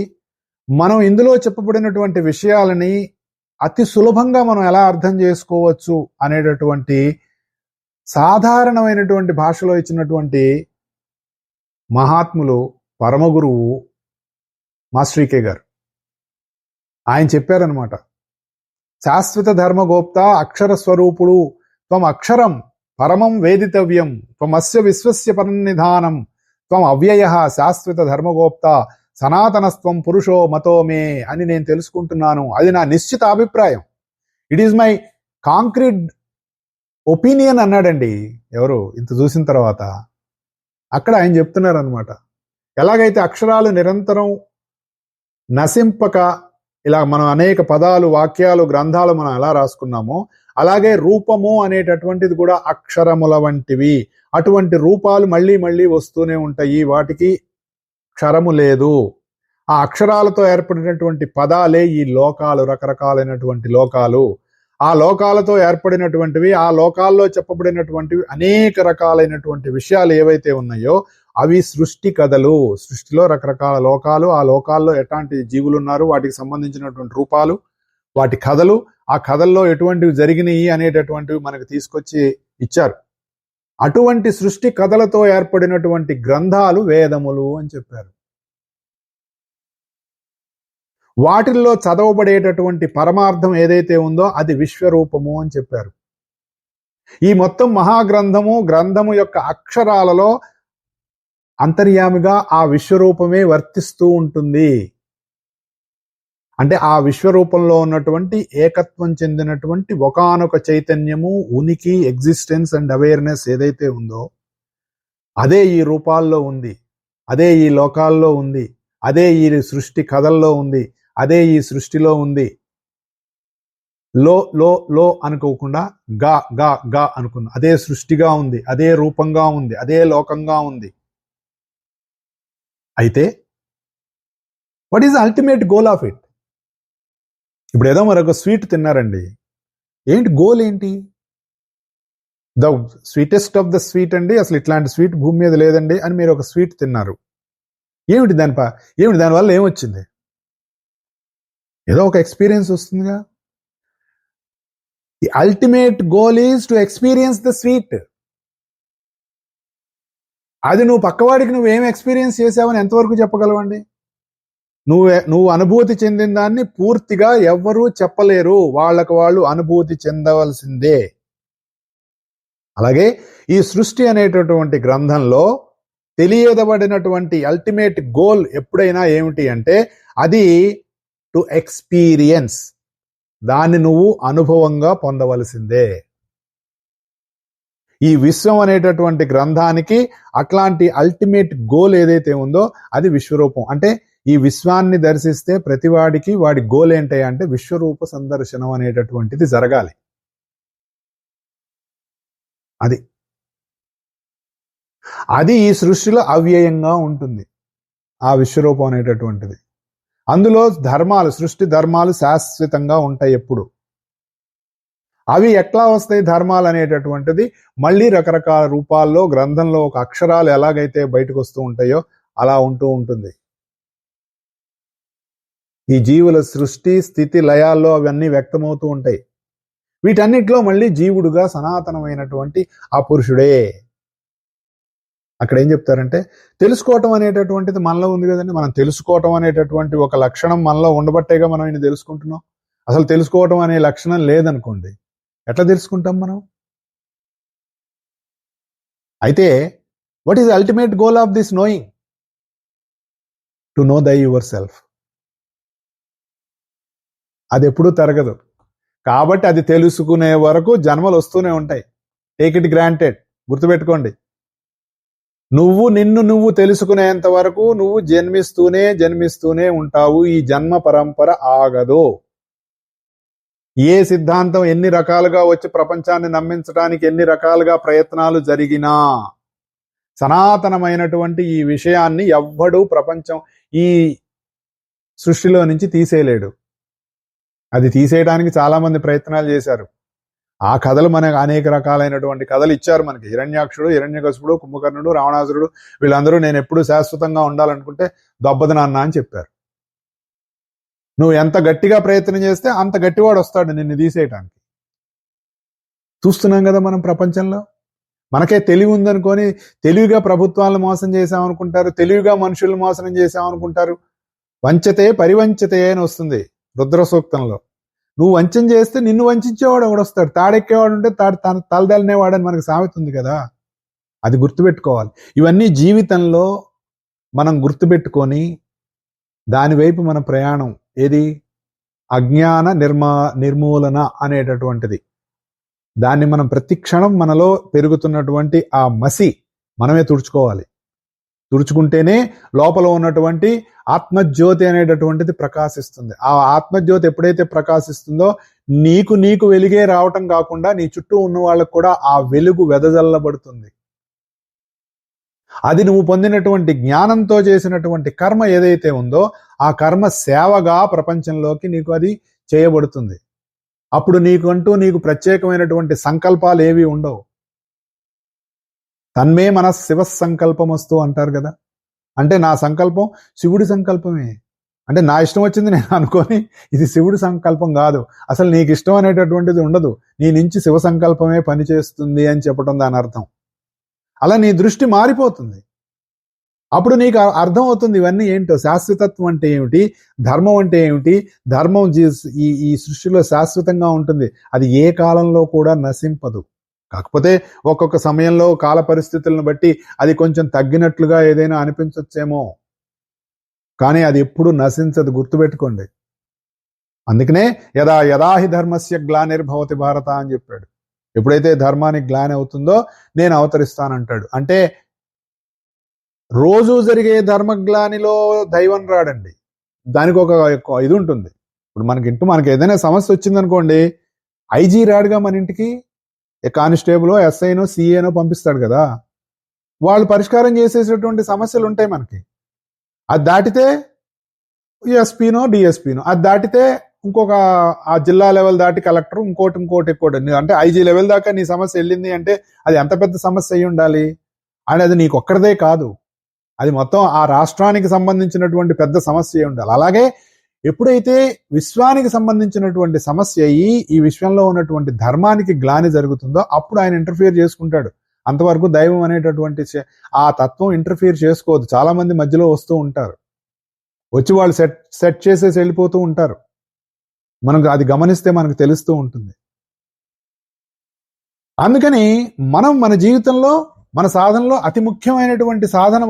మనం ఇందులో చెప్పబడినటువంటి విషయాలని అతి సులభంగా మనం ఎలా అర్థం చేసుకోవచ్చు అనేటటువంటి సాధారణమైనటువంటి భాషలో ఇచ్చినటువంటి మహాత్ములు పరమగురువు మాస్టర్ ఈకే గారు. ఆయన చెప్పారనమాట, శాశ్వత ధర్మగోప్త అక్షర స్వరూపుడు త్వం అక్షరం పరమం వేదితవ్యం త్వమస్య విశ్వస్య పరనిధానం త్వం అవ్యయ శాశ్వత ధర్మగోప్త సనాతనస్త్వం పురుషో మతో మే అని నేను తెలుసుకుంటున్నాను. అది నా నిశ్చిత అభిప్రాయం. It is my concrete opinion అన్నాడండి. ఎవరు ఇంత చూసిన తర్వాత అక్కడ ఆయన చెప్తున్నారు అనమాట. ఎలాగైతే అక్షరాలు నిరంతరం నశింపక ఇలా మనం అనేక పదాలు, వాక్యాలు, గ్రంథాలు మనం ఎలా రాసుకున్నామో, అలాగే రూపము అనేటటువంటిది కూడా అక్షరముల వంటివి. అటువంటి రూపాలు మళ్ళీ మళ్ళీ వస్తూనే ఉంటాయి, వాటికి క్షరము లేదు. ఆ అక్షరాలతో ఏర్పడినటువంటి పదాలే ఈ లోకాలు, రకరకాలైనటువంటి లోకాలు. ఆ లోకాలతో ఏర్పడినటువంటివి, ఆ లోకాల్లో చెప్పబడినటువంటివి అనేక రకాలైనటువంటి విషయాలు ఏవైతే ఉన్నాయో అవి సృష్టి కథలు. సృష్టిలో రకరకాల లోకాలు, ఆ లోకాల్లో ఎట్లాంటి జీవులు ఉన్నారు, వాటికి సంబంధించినటువంటి రూపాలు, వాటి కథలు, ఆ కథల్లో ఎటువంటివి జరిగినాయి అనేటటువంటివి మనకు తీసుకొచ్చి ఇచ్చారు. అటువంటి సృష్టి కథలతో ఏర్పడినటువంటి గ్రంథాలు వేదములు అని చెప్పారు. వాటిల్లో చదవబడేటటువంటి పరమార్థం ఏదైతే ఉందో అది విశ్వరూపము అని చెప్పారు. ఈ మొత్తం గ్రంథము యొక్క అక్షరాలలో అంతర్యామిగా ఆ విశ్వరూపమే వర్తిస్తూ ఉంటుంది. అంటే ఆ విశ్వరూపంలో ఉన్నటువంటి ఏకత్వం చెందినటువంటి ఒకానొక చైతన్యము, ఉనికి, ఎగ్జిస్టెన్స్ అండ్ అవేర్నెస్ ఏదైతే ఉందో అదే ఈ రూపాల్లో ఉంది, అదే ఈ లోకాల్లో ఉంది, అదే ఈ సృష్టి కథల్లో ఉంది, అదే ఈ సృష్టిలో ఉంది. లో లో లో అనుకోకుండా గా గా గా అనుకుందాం. అదే సృష్టిగా ఉంది, అదే రూపంగా ఉంది, అదే లోకంగా ఉంది. అయితే what is ultimate goal of it? ఇప్పుడు ఏదో మరొక స్వీట్ తిన్నారండి, ఏంటి గోల్ ఏంటి? The sweetest of the sweet అండి, అసలు ఇట్లాంటి స్వీట్ భూమి మీద లేదండి అని మీరు ఒక స్వీట్ తిన్నారు. ఏమిటి దానివల్ల ఏమొచ్చింది? ఏదో ఒక ఎక్స్పీరియన్స్ వస్తుందిగా. The ultimate goal is to experience the sweet. అది నువ్వు పక్కవాడికి నువ్వేం ఎక్స్పీరియన్స్ చేసావని ఎంతవరకు చెప్పగలవండి? నువ్వు అనుభూతి చెందిన దాన్ని పూర్తిగా ఎవ్వరూ చెప్పలేరు, వాళ్ళకు వాళ్ళు అనుభూతి చెందవలసిందే. అలాగే ఈ సృష్టి అనేటటువంటి గ్రంథంలో తెలియదబడినటువంటి అల్టిమేట్ గోల్ ఎప్పుడైనా ఏమిటి అంటే అది టు ఎక్స్పీరియన్స్. దాన్ని నువ్వు అనుభవంగా పొందవలసిందే. ఈ విశ్వం అనేటటువంటి గ్రంథానికి అట్లాంటి అల్టిమేట్ గోల్ ఏదైతే ఉందో అది విశ్వరూపం. అంటే ఈ విశ్వాన్ని దర్శిస్తే ప్రతివాడికి వాడి గోల్ ఏంటి అంటే విశ్వరూప సందర్శనం అనేటటువంటిది జరగాలి. అది ఈ సృష్టిలో అవ్యయంగా ఉంటుంది, ఆ విశ్వరూపం అనేటటువంటిది. అందులో సృష్టి ధర్మాలు శాశ్వతంగా ఉంటాయి ఎప్పుడు. అవి ఎట్లా వస్తాయి ధర్మాలు అనేటటువంటిది? మళ్ళీ రకరకాల రూపాల్లో గ్రంథంలో ఒక అక్షరాలు ఎలాగైతే బయటకు వస్తూ ఉంటాయో అలా ఉంటూ ఉంటుంది. ఈ జీవుల సృష్టి స్థితి లయాల్లో అవన్నీ వ్యక్తమవుతూ ఉంటాయి. వీటన్నిటిలో మళ్ళీ జీవుడుగా సనాతనమైనటువంటి ఆ పురుషుడే. అక్కడ ఏం చెప్తారంటే తెలుసుకోవటం అనేటటువంటిది మనలో ఉంది కదండి. మనం తెలుసుకోవటం అనేటటువంటి ఒక లక్షణం మనలో ఉండబట్టేగా మనం ఈయన తెలుసుకుంటున్నాం. అసలు తెలుసుకోవటం అనే లక్షణం లేదనుకోండి, ఎట్లా తెలుసుకుంటాం మనం? అయితే what is ultimate goal of this knowing? To know దై యువర్ సెల్ఫ్. అది ఎప్పుడూ తరగదు. కాబట్టి అది తెలుసుకునే వరకు జన్మలు వస్తూనే ఉంటాయి. Take it granted. గుర్తుపెట్టుకోండి, నిన్ను నువ్వు తెలుసుకునేంత వరకు నువ్వు జన్మిస్తూనే ఉంటావు. ఈ జన్మ పరంపర ఆగదు. ఏ సిద్ధాంతం ఎన్ని రకాలుగా వచ్చి ప్రపంచాన్ని నమ్మించడానికి ఎన్ని రకాలుగా ప్రయత్నాలు జరిగినా సనాతనమైనటువంటి ఈ విషయాన్ని ఎవ్వడూ ప్రపంచం ఈ సృష్టిలో నుంచి తీసేయలేడు. అది తీసేయడానికి చాలా మంది ప్రయత్నాలు చేశారు. ఆ కథలు మనకు అనేక రకాలైనటువంటి కథలు ఇచ్చారు మనకి. హిరణ్యాక్షుడు, హిరణ్యకశిపుడు, కుంభకర్ణుడు, రావణాసురుడు వీళ్ళందరూ నేను ఎప్పుడూ శాశ్వతంగా ఉండాలనుకుంటే దొబ్బదు నాన్న అని చెప్పారు. నువ్వు ఎంత గట్టిగా ప్రయత్నం చేస్తే అంత గట్టివాడు వస్తాడు నిన్ను తీసేయటానికి. చూస్తున్నాం కదా మనం ప్రపంచంలో. మనకే తెలివి ఉందనుకొని తెలివిగా ప్రభుత్వాలను మోసం చేసామనుకుంటారు, తెలివిగా మనుషులను మోసం చేసామనుకుంటారు. వంచతే పరివంచతే అని వస్తుంది రుద్ర సూక్తంలో. నువ్వు వంచన చేస్తే నిన్ను వంచేవాడు ఒకడొస్తాడు. తాడెక్కేవాడు ఉంటే తలదలనేవాడు అని మనకు సామెత ఉంది కదా. అది గుర్తుపెట్టుకోవాలి. ఇవన్నీ జీవితంలో మనం గుర్తుపెట్టుకొని దానివైపు మన ప్రయాణం ఏది అజ్ఞాన నిర్మూలన అనేటటువంటిది. దాన్ని మనం ప్రతి క్షణం మనలో పెరుగుతున్నటువంటి ఆ మసి మనమే తుడుచుకోవాలి. తుడుచుకుంటేనే లోపల ఉన్నటువంటి ఆత్మజ్యోతి అనేటటువంటిది ప్రకాశిస్తుంది. ఆ ఆత్మజ్యోతి ఎప్పుడైతే ప్రకాశిస్తుందో నీకు వెలుగే రావటం కాకుండా నీ చుట్టూ ఉన్న వాళ్ళకు కూడా ఆ వెలుగు వెదజల్లబడుతుంది. అది నువ్వు పొందినటువంటి జ్ఞానంతో చేసినటువంటి కర్మ ఏదైతే ఉందో ఆ కర్మ సేవగా ప్రపంచంలోకి నీకు అది చేయబడుతుంది. అప్పుడు నీకు ప్రత్యేకమైనటువంటి సంకల్పాలు ఏవి ఉండవు. తన్మే మన శివ సంకల్పమస్తు అంటారు కదా. అంటే నా సంకల్పం శివుడి సంకల్పమే. అంటే నా ఇష్టం వచ్చింది నేను అనుకొని ఇది శివుడి సంకల్పం కాదు, అసలు నీకు ఇష్టం అనేటటువంటిది ఉండదు, నీ నుంచి శివ సంకల్పమే పనిచేస్తుంది అని చెప్పడం దాని అర్థం. అలా నీ దృష్టి మారిపోతుంది. అప్పుడు నీకు అర్థం అవుతుంది ఇవన్నీ ఏంటో. శాశ్వతత్వం అంటే ఏమిటి, ధర్మం అంటే ఏమిటి. ధర్మం ఈ సృష్టిలో శాశ్వతంగా ఉంటుంది, అది ఏ కాలంలో కూడా నశింపదు. కాకపోతే ఒక్కొక్క సమయంలో కాల పరిస్థితులను బట్టి అది కొంచెం తగ్గినట్లుగా ఏదైనా అనిపించొచ్చేమో, కానీ అది ఎప్పుడు నశించదు, గుర్తుపెట్టుకోండి. అందుకనే యదాహి ధర్మస్య గ్లానిర్భవతి భారత అని చెప్పాడు. ఎప్పుడైతే ధర్మానికి గ్లాని అవుతుందో నేను అవతరిస్తానంటాడు. అంటే రోజు జరిగే ధర్మగ్లానిలో దైవం రాడండి, దానికి ఒక ఇది ఉంటుంది. ఇప్పుడు మనకి ఏదైనా సమస్య వచ్చిందనుకోండి, ఐజీ రాడుగా మన ఇంటికి, కానిస్టేబుల్ ఎస్ఐనో సిఏనో పంపిస్తాడు కదా. వాళ్ళు పరిష్కారం చేసేటటువంటి సమస్యలు ఉంటాయి మనకి. అది దాటితే ఎస్పీనో డిఎస్పీనో, అది దాటితే ఇంకొక ఆ జిల్లా లెవెల్ దాటి కలెక్టర్, ఇంకోటి అంటే ఐజీ లెవెల్ దాకా నీ సమస్య వెళ్ళింది అంటే అది ఎంత పెద్ద సమస్య అయి ఉండాలి. అని అది నీకు ఒక్కరిదే కాదు, అది మొత్తం ఆ రాష్ట్రానికి సంబంధించినటువంటి పెద్ద సమస్య అయి ఉండాలి. అలాగే ఎప్పుడైతే విశ్వానికి సంబంధించినటువంటి సమస్య ఈ విశ్వంలో ఉన్నటువంటి ధర్మానికి గ్లాని జరుగుతుందో అప్పుడు ఆయన ఇంటర్ఫియర్ చేసుకుంటాడు. అంతవరకు దైవం అనేటటువంటి ఆ తత్వం ఇంటర్ఫియర్ చేసుకోవద్దు. చాలా మంది మధ్యలో వస్తూ ఉంటారు, వచ్చి వాళ్ళు సెట్ చేసేసి వెళ్ళిపోతూ ఉంటారు. మనకు అది గమనిస్తే మనకు తెలుస్తూ ఉంటుంది. అందుకని మన జీవితంలో మన సాధనలో అతి ముఖ్యమైనటువంటి సాధన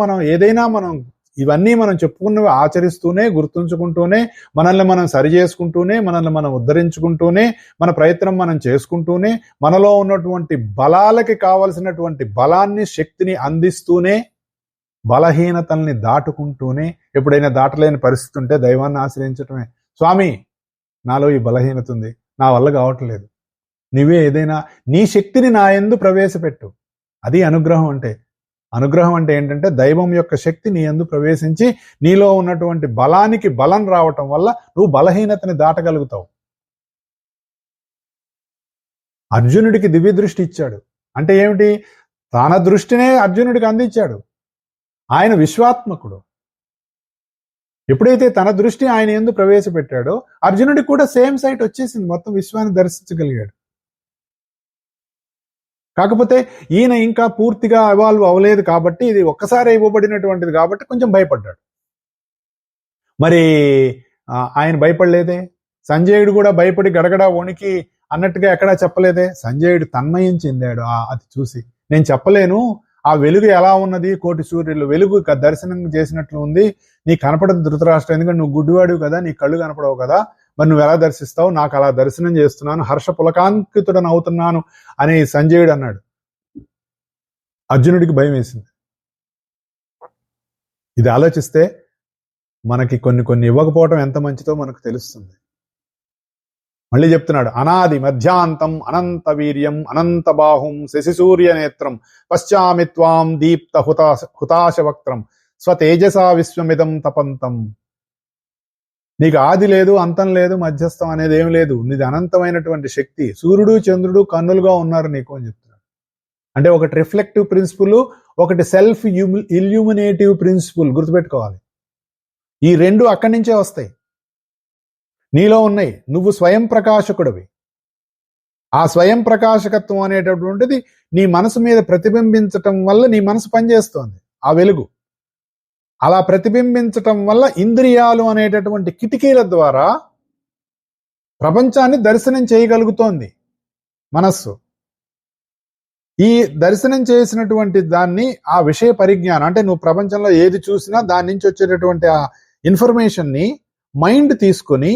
ఇవన్నీ మనం చెప్పుకున్నవి ఆచరిస్తూనే, గుర్తుంచుకుంటూనే, మనల్ని మనం సరి చేసుకుంటూనే, మనల్ని మనం ఉద్ధరించుకుంటూనే, మన ప్రయత్నం మనం చేసుకుంటూనే, మనలో ఉన్నటువంటి బలాలకి కావలసినటువంటి బలాన్ని, శక్తిని అందిస్తూనే, బలహీనతల్ని దాటుకుంటూనే, ఎప్పుడైనా దాటలేని పరిస్థితి ఉంటే దైవాన్ని ఆశ్రయించటమే. స్వామి, నాలో ఈ బలహీనత ఉంది, నా వల్ల కావట్లేదు, నువ్వే ఏదైనా నీ శక్తిని నా యందు ప్రవేశపెట్టు. అది అనుగ్రహం అంటే. అనుగ్రహం అంటే ఏంటంటే దైవం యొక్క శక్తి నీ యందు ప్రవేశించి నీలో ఉన్నటువంటి బలానికి బలం రావటం వల్ల నువ్వు బలహీనతని దాటగలుగుతావు. అర్జునుడికి దివ్య దృష్టి ఇచ్చాడు అంటే ఏమిటి? తన దృష్టినే అర్జునుడికి అందించాడు. ఆయన విశ్వాత్మకుడు. ఎప్పుడైతే తన దృష్టి ఆయన యందు ప్రవేశపెట్టాడో అర్జునుడికి కూడా సేమ్ సైట్ వచ్చేసింది, మొత్తం విశ్వాన్ని దర్శించగలిగాడు. కాకపోతే ఈయన ఇంకా పూర్తిగా ఎవాల్వ్ అవ్వలేదు కాబట్టి, ఇది ఒక్కసారి ఇవ్వబడినటువంటిది కాబట్టి కొంచెం భయపడ్డాడు. మరి ఆయన భయపడలేదే. సంజయుడు కూడా భయపడి గడగడ వణికి అన్నట్టుగా ఎక్కడా చెప్పలేదే. సంజయుడు తన్మయం చెందాడు అది చూసి. నేను చెప్పలేను, ఆ వెలుగు ఎలా ఉన్నది, కోటి సూర్యులు వెలుగు దర్శనం చేసినట్లు ఉంది, నీ కనపడదు ధృతరాష్ట్రం, ఎందుకంటే నువ్వు గుడ్డివాడివి కదా, నీ కళ్ళు కనపడవు కదా, మరి నువ్వు ఎలా దర్శిస్తావు, నాకు అలా దర్శనం చేస్తున్నాను, హర్ష పులకాంకితుడని అవుతున్నాను అని సంజయుడు అన్నాడు. అర్జునుడికి భయం వేసింది. ఇది ఆలోచిస్తే మనకి కొన్ని ఇవ్వకపోవటం ఎంత మంచిదో మనకు తెలుస్తుంది. మళ్ళీ చెప్తున్నాడు, అనాది మధ్యాంతం అనంత వీర్యం అనంత బాహుం శశిసూర్య నేత్రం పశ్చామి త్వాం దీప్త హుతాశవక్త్రం స్వతేజసా విశ్వమిదం తపంతం. నీకు ఆది లేదు, అంతం లేదు, మధ్యస్థం అనేది ఏం లేదు. నీది అనంతమైనటువంటి శక్తి. సూర్యుడు చంద్రుడు కన్నులుగా ఉన్నారు నీకు అని చెప్తున్నాడు. అంటే ఒకటి రిఫ్లెక్టివ్ ప్రిన్సిపుల్, ఒకటి సెల్ఫ్ ఇల్యూమినేటివ్ ప్రిన్సిపుల్. గుర్తుపెట్టుకోవాలి, ఈ రెండు అక్కడి నుంచే వస్తాయి, నీలో ఉన్నాయి. నువ్వు స్వయం ప్రకాశకుడివి. ఆ స్వయం ప్రకాశకత్వం అనేటటువంటిది నీ మనసు మీద ప్రతిబింబించటం వల్ల నీ మనసు పనిచేస్తోంది, ఆ వెలుగు. అలా ప్రతిబింబించటం వల్ల ఇంద్రియాలు అనేటటువంటి కిటికీల ద్వారా ప్రపంచాన్ని దర్శనం చేయగలుగుతోంది మనస్సు. ఈ దర్శనం చేసినటువంటి దాన్ని, ఆ విషయ పరిజ్ఞానం అంటే నువ్వు ప్రపంచంలో ఏది చూసినా దాని నుంచి వచ్చేటటువంటి ఆ ఇన్ఫర్మేషన్ని మైండ్ తీసుకొని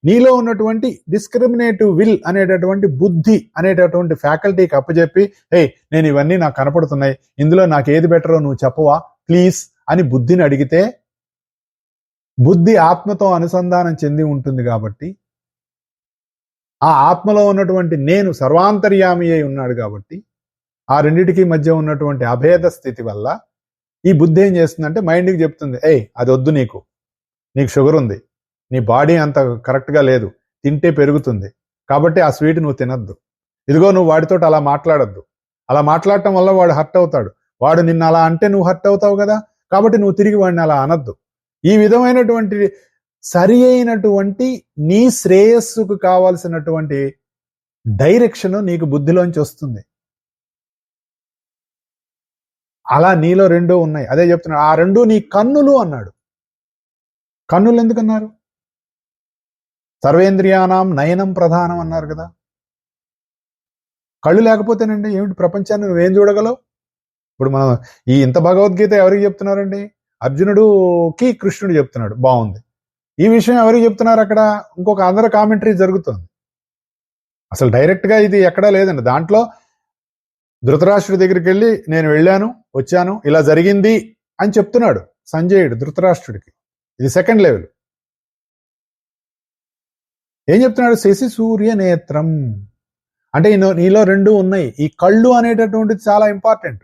నీలో ఉన్నటువంటి డిస్క్రిమినేటివ్ విల్ అనేటటువంటి బుద్ధి అనేటటువంటి ఫ్యాకల్టీకి అప్పచెప్పి, హే నేను ఇవన్నీ నాకు కనపడుతున్నాయి, ఇందులో నాకు ఏది బెటరో నువ్వు చెప్పవా ప్లీజ్ అని బుద్ధిని అడిగితే, బుద్ధి ఆత్మతో అనుసంధానం చెంది ఉంటుంది కాబట్టి, ఆ ఆత్మలో ఉన్నటువంటి నేను సర్వాంతర్యామి అయి ఉన్నాడు కాబట్టి, ఆ రెండిటికి మధ్య ఉన్నటువంటి అభేద స్థితి వల్ల ఈ బుద్ధి ఏం చేస్తుందంటే మైండ్కి చెప్తుంది, అది వద్దు, నీకు షుగర్ ఉంది, నీ బాడీ అంత కరెక్ట్గా లేదు, తింటే పెరుగుతుంది, కాబట్టి ఆ స్వీట్ నువ్వు తినద్దు, ఇదిగో నువ్వు వాడితో అలా మాట్లాడద్దు, అలా మాట్లాడటం వల్ల వాడు హర్ట్ అవుతాడు, వాడు నిన్ను అలా అంటే నువ్వు హర్ట్ అవుతావు కదా, కాబట్టి నువ్వు తిరిగి వాడిని అలా అనద్దు. ఈ విధమైనటువంటి సరి అయినటువంటి నీ శ్రేయస్సుకు కావాల్సినటువంటి డైరెక్షన్ నీకు బుద్ధిలోంచి వస్తుంది. అలా నీలో రెండూ ఉన్నాయి. అదే చెప్తున్నాడు, ఆ రెండు నీ కన్నులు అన్నాడు. కన్నులు ఎందుకన్నారు? సర్వేంద్రియానాం నయనం ప్రధానం అన్నారు కదా. కళ్ళు లేకపోతేనండి ఏమిటి ప్రపంచాన్ని నువ్వేం చూడగలవు? ఇప్పుడు మనం ఈ ఇంత భగవద్గీత ఎవరికి చెప్తున్నారండి? అర్జునుడుకి కృష్ణుడు చెప్తున్నాడు, బాగుంది. ఈ విషయం ఎవరికి చెప్తున్నారు? అక్కడ ఇంకొక అందరు కామెంటరీ జరుగుతుంది. అసలు డైరెక్ట్గా ఇది ఎక్కడా లేదండి. దాంట్లో ధృతరాష్ట్రుడి దగ్గరికి వెళ్ళి నేను వెళ్ళాను, వచ్చాను, ఇలా జరిగింది అని చెప్తున్నాడు సంజయుడు ధృతరాష్ట్రుడికి. ఇది సెకండ్ లెవెల్. ఏం చెప్తున్నాడు? శశి సూర్య నేత్రం అంటే నీలో రెండు ఉన్నాయి. ఈ కళ్ళు అనేటటువంటిది చాలా ఇంపార్టెంట్.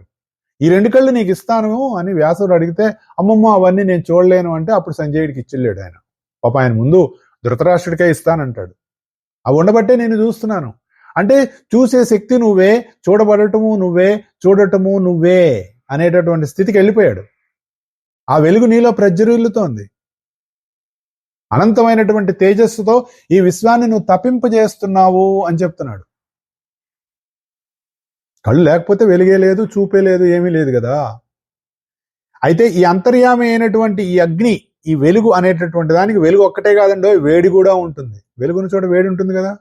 ఈ రెండు కళ్ళు నీకు ఇస్తాను అని వ్యాసుడు అడిగితే, అమ్మమ్మ అవన్నీ నేను చూడలేను అంటే అప్పుడు సంజయుడికి ఇచ్చిల్లాడు ఆయన. పాప ఆయన ముందు ధృతరాష్ట్రుడికే ఇస్తానంటాడు. అవి ఉండబట్టే నేను చూస్తున్నాను అంటే, చూసే శక్తి నువ్వే, చూడబడటము నువ్వే, చూడటము నువ్వే అనేటటువంటి స్థితికి వెళ్ళిపోయాడు. ఆ వెలుగు నీలో ప్రజ్వరిల్లుతోంది. అనంతమైనటువంటి తేజస్సుతో ఈ విశ్వాన్ని నువ్వు తప్పింపజేస్తున్నావు అని చెప్తున్నాడు. కళ్ళు లేకపోతే వెలుగే లేదు, చూపే లేదు, ఏమీ లేదు కదా. అయితే ఈ అంతర్యామి అయినటువంటి ఈ అగ్ని, ఈ వెలుగు అనేటటువంటి దానికి వెలుగు ఒక్కటే కాదండి, వేడి కూడా ఉంటుంది. వెలుగుని చోట వేడి ఉంటుంది కదా.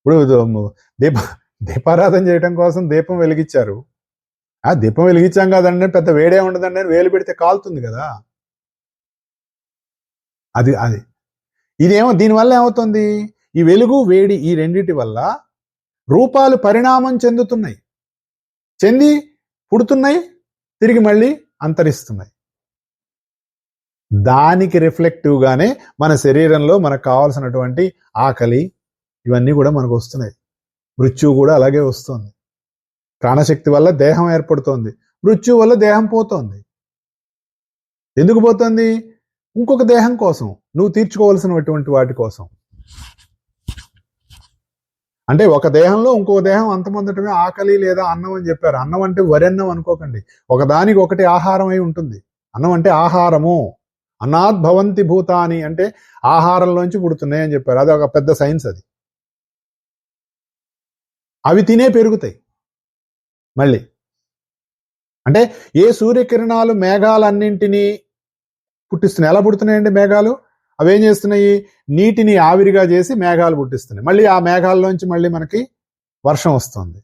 ఇప్పుడు దీపారాధన చేయడం కోసం దీపం వెలిగించారు. ఆ దీపం వెలిగించాం కదండి, పెద్ద వేడే ఉండదండి, వేలు పెడితే కాలుతుంది కదా. అది ఇదేమో దీనివల్ల ఏమవుతుంది? ఈ వెలుగు వేడి ఈ రెండిటి వల్ల రూపాలు పరిణామం చెందుతున్నాయి, చెంది పుడుతున్నాయి, తిరిగి మళ్ళీ అంతరిస్తున్నాయి. దానికి రిఫ్లెక్టివ్గానే మన శరీరంలో మనకు కావాల్సినటువంటి ఆకలి ఇవన్నీ కూడా మనకు వస్తున్నాయి. మృత్యువు కూడా అలాగే వస్తుంది. ప్రాణశక్తి వల్ల దేహం ఏర్పడుతోంది, మృత్యువు వల్ల దేహం పోతోంది. ఎందుకు పోతుంది? ఇంకొక దేహం కోసం, నువ్వు తీర్చుకోవాల్సినటువంటి వాటి కోసం. అంటే ఒక దేహంలో ఇంకొక దేహం అంతమందటమే ఆకలి లేదా అన్నం అని చెప్పారు. అన్నం అంటే వరెన్నం అనుకోకండి, ఒకదానికి ఒకటి ఆహారం అయి ఉంటుంది. అన్నం అంటే ఆహారము. అన్నాద్ భవంతి భూతాని అంటే ఆహారంలోంచి పుడుతున్నాయి అని చెప్పారు. అది ఒక పెద్ద సైన్స్. అది అవి తినే పెరుగుతాయి మళ్ళీ. అంటే ఏ సూర్యకిరణాలు మేఘాలన్నింటినీ పుట్టిస్తున్నాయి. ఎలా పుడుతున్నాయండి మేఘాలు? అవేం చేస్తున్నాయి? నీటిని ఆవిరిగా చేసి మేఘాలు పుట్టిస్తున్నాయి. మళ్ళీ ఆ మేఘాల్లోంచి మళ్ళీ మనకి వర్షం వస్తుంది.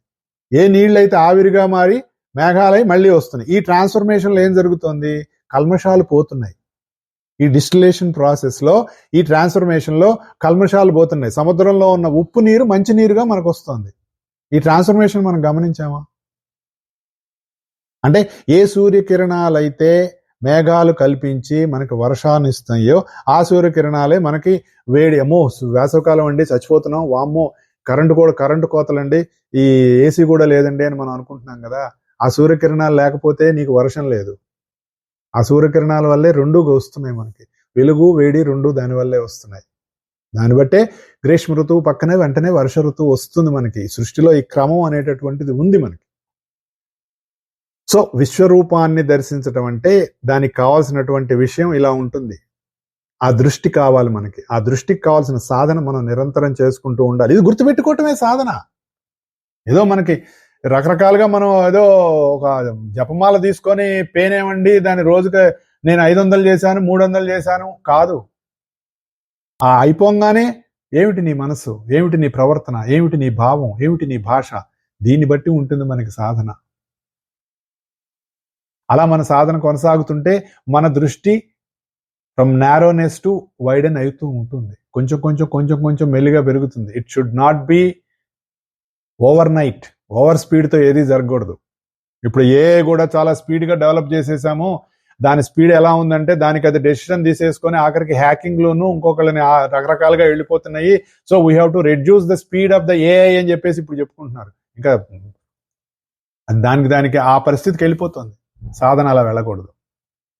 ఏ నీళ్ళైతే ఆవిరిగా మారి మేఘాలై మళ్ళీ వస్తున్నాయి. ఈ ట్రాన్స్ఫర్మేషన్లో ఏం జరుగుతుంది? కల్మషాలు పోతున్నాయి. ఈ డిస్టిలేషన్ ప్రాసెస్లో, ఈ ట్రాన్స్ఫర్మేషన్లో కల్మషాలు పోతున్నాయి. సముద్రంలో ఉన్న ఉప్పు నీరు మంచి నీరుగా మనకు వస్తుంది. ఈ ట్రాన్స్ఫర్మేషన్ మనం గమనించామా? అంటే ఏ సూర్యకిరణాలైతే మేఘాలు కల్పించి మనకి వర్షాన్ని ఇస్తాయో ఆ సూర్యకిరణాలే మనకి వేడి. అమ్మో వేసవకాలం అండి చచ్చిపోతున్నాం, వామ్మో కరెంటు కోతలండి, ఈ ఏసీ కూడా లేదండి అని మనం అనుకుంటున్నాం కదా. ఆ సూర్యకిరణాలు లేకపోతే నీకు వర్షం లేదు. ఆ సూర్యకిరణాల వల్లే రెండూ వస్తున్నాయి మనకి, వెలుగు వేడి రెండు దానివల్లే వస్తున్నాయి. దాన్ని బట్టే గ్రీష్మ ఋతువు పక్కనే వెంటనే వర్ష ఋతువు వస్తుంది మనకి. సృష్టిలో ఈ క్రమం అనేటటువంటిది ఉంది మనకి. సో విశ్వరూపాన్ని దర్శించటం అంటే దానికి కావాల్సినటువంటి విషయం ఇలా ఉంటుంది. ఆ దృష్టి కావాలి మనకి. ఆ దృష్టికి కావాల్సిన సాధన మనం నిరంతరం చేసుకుంటూ ఉండాలి. ఇది గుర్తుపెట్టుకోవటమే సాధన. ఏదో మనకి రకరకాలుగా మనం ఏదో ఒక జపమాల తీసుకొని పేనేమండి దాని రోజుకి నేను 500 చేశాను 300 చేశాను కాదు. ఆ అయిపోగానే ఏమిటి నీ మనసు, ఏమిటి నీ ప్రవర్తన, ఏమిటి నీ భావం, ఏమిటి నీ భాష, దీన్ని బట్టి ఉంటుంది మనకి సాధన. అలా మన సాధన కొనసాగుతుంటే మన దృష్టి ఫ్రమ్ నారోనెస్ టు వైడెన్ అవుతూ ఉంటుంది. కొంచెం మెల్లిగా పెరుగుతుంది. It should not be overnight. Over స్పీడ్తో ఏది జరగకూడదు. ఇప్పుడు కూడా చాలా స్పీడ్గా డెవలప్ చేసేసాము. దాని స్పీడ్ ఎలా ఉందంటే దానికి అది డెసిషన్ తీసేసుకొని ఆఖరికి హ్యాకింగ్లోనూ ఇంకొకళ్ళని రకరకాలుగా వెళ్ళిపోతున్నాయి. So we have to reduce the speed of the AI అని చెప్పేసి ఇప్పుడు చెప్పుకుంటున్నారు. ఇంకా దానికి ఆ పరిస్థితికి వెళ్ళిపోతుంది. సాధన అలా వెళ్ళకూడదు.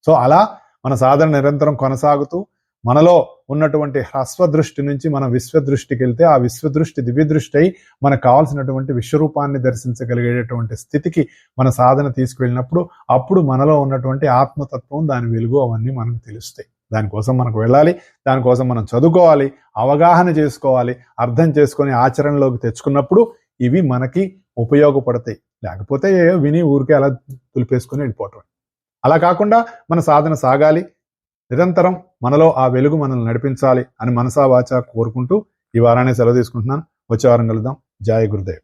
సో అలా మన సాధన నిరంతరం కొనసాగుతూ మనలో ఉన్నటువంటి హ్రస్వ దృష్టి నుంచి మనం విశ్వదృష్టికి వెళ్తే ఆ విశ్వదృష్టి దివ్యదృష్టి అయి మనకు కావాల్సినటువంటి విశ్వరూపాన్ని దర్శించగలిగేటటువంటి స్థితికి మన సాధన తీసుకువెళ్ళినప్పుడు అప్పుడు మనలో ఉన్నటువంటి ఆత్మతత్వం, దాని వెలుగు అవన్నీ మనకు తెలుస్తాయి. దానికోసం మనకు వెళ్ళాలి, దానికోసం మనం చదువుకోవాలి, అవగాహన చేసుకోవాలి, అర్థం చేసుకొని ఆచరణలోకి తెచ్చుకున్నప్పుడు ఇవి మనకి ఉపయోగపడతాయి. లేకపోతే విని ఊరికే అలా తులిపేసుకొని వెళ్ళిపోవటం. అలా కాకుండా మన సాధన సాగాలి. నిరంతరం మనలో ఆ వెలుగు మనల్ని నడిపించాలి అని మనసా వాచా కోరుకుంటూ ఈ వారాన్ని సెలవు తీసుకుంటున్నాను. వచ్చే వారం కలుద్దాం. జై గురుదేవ్.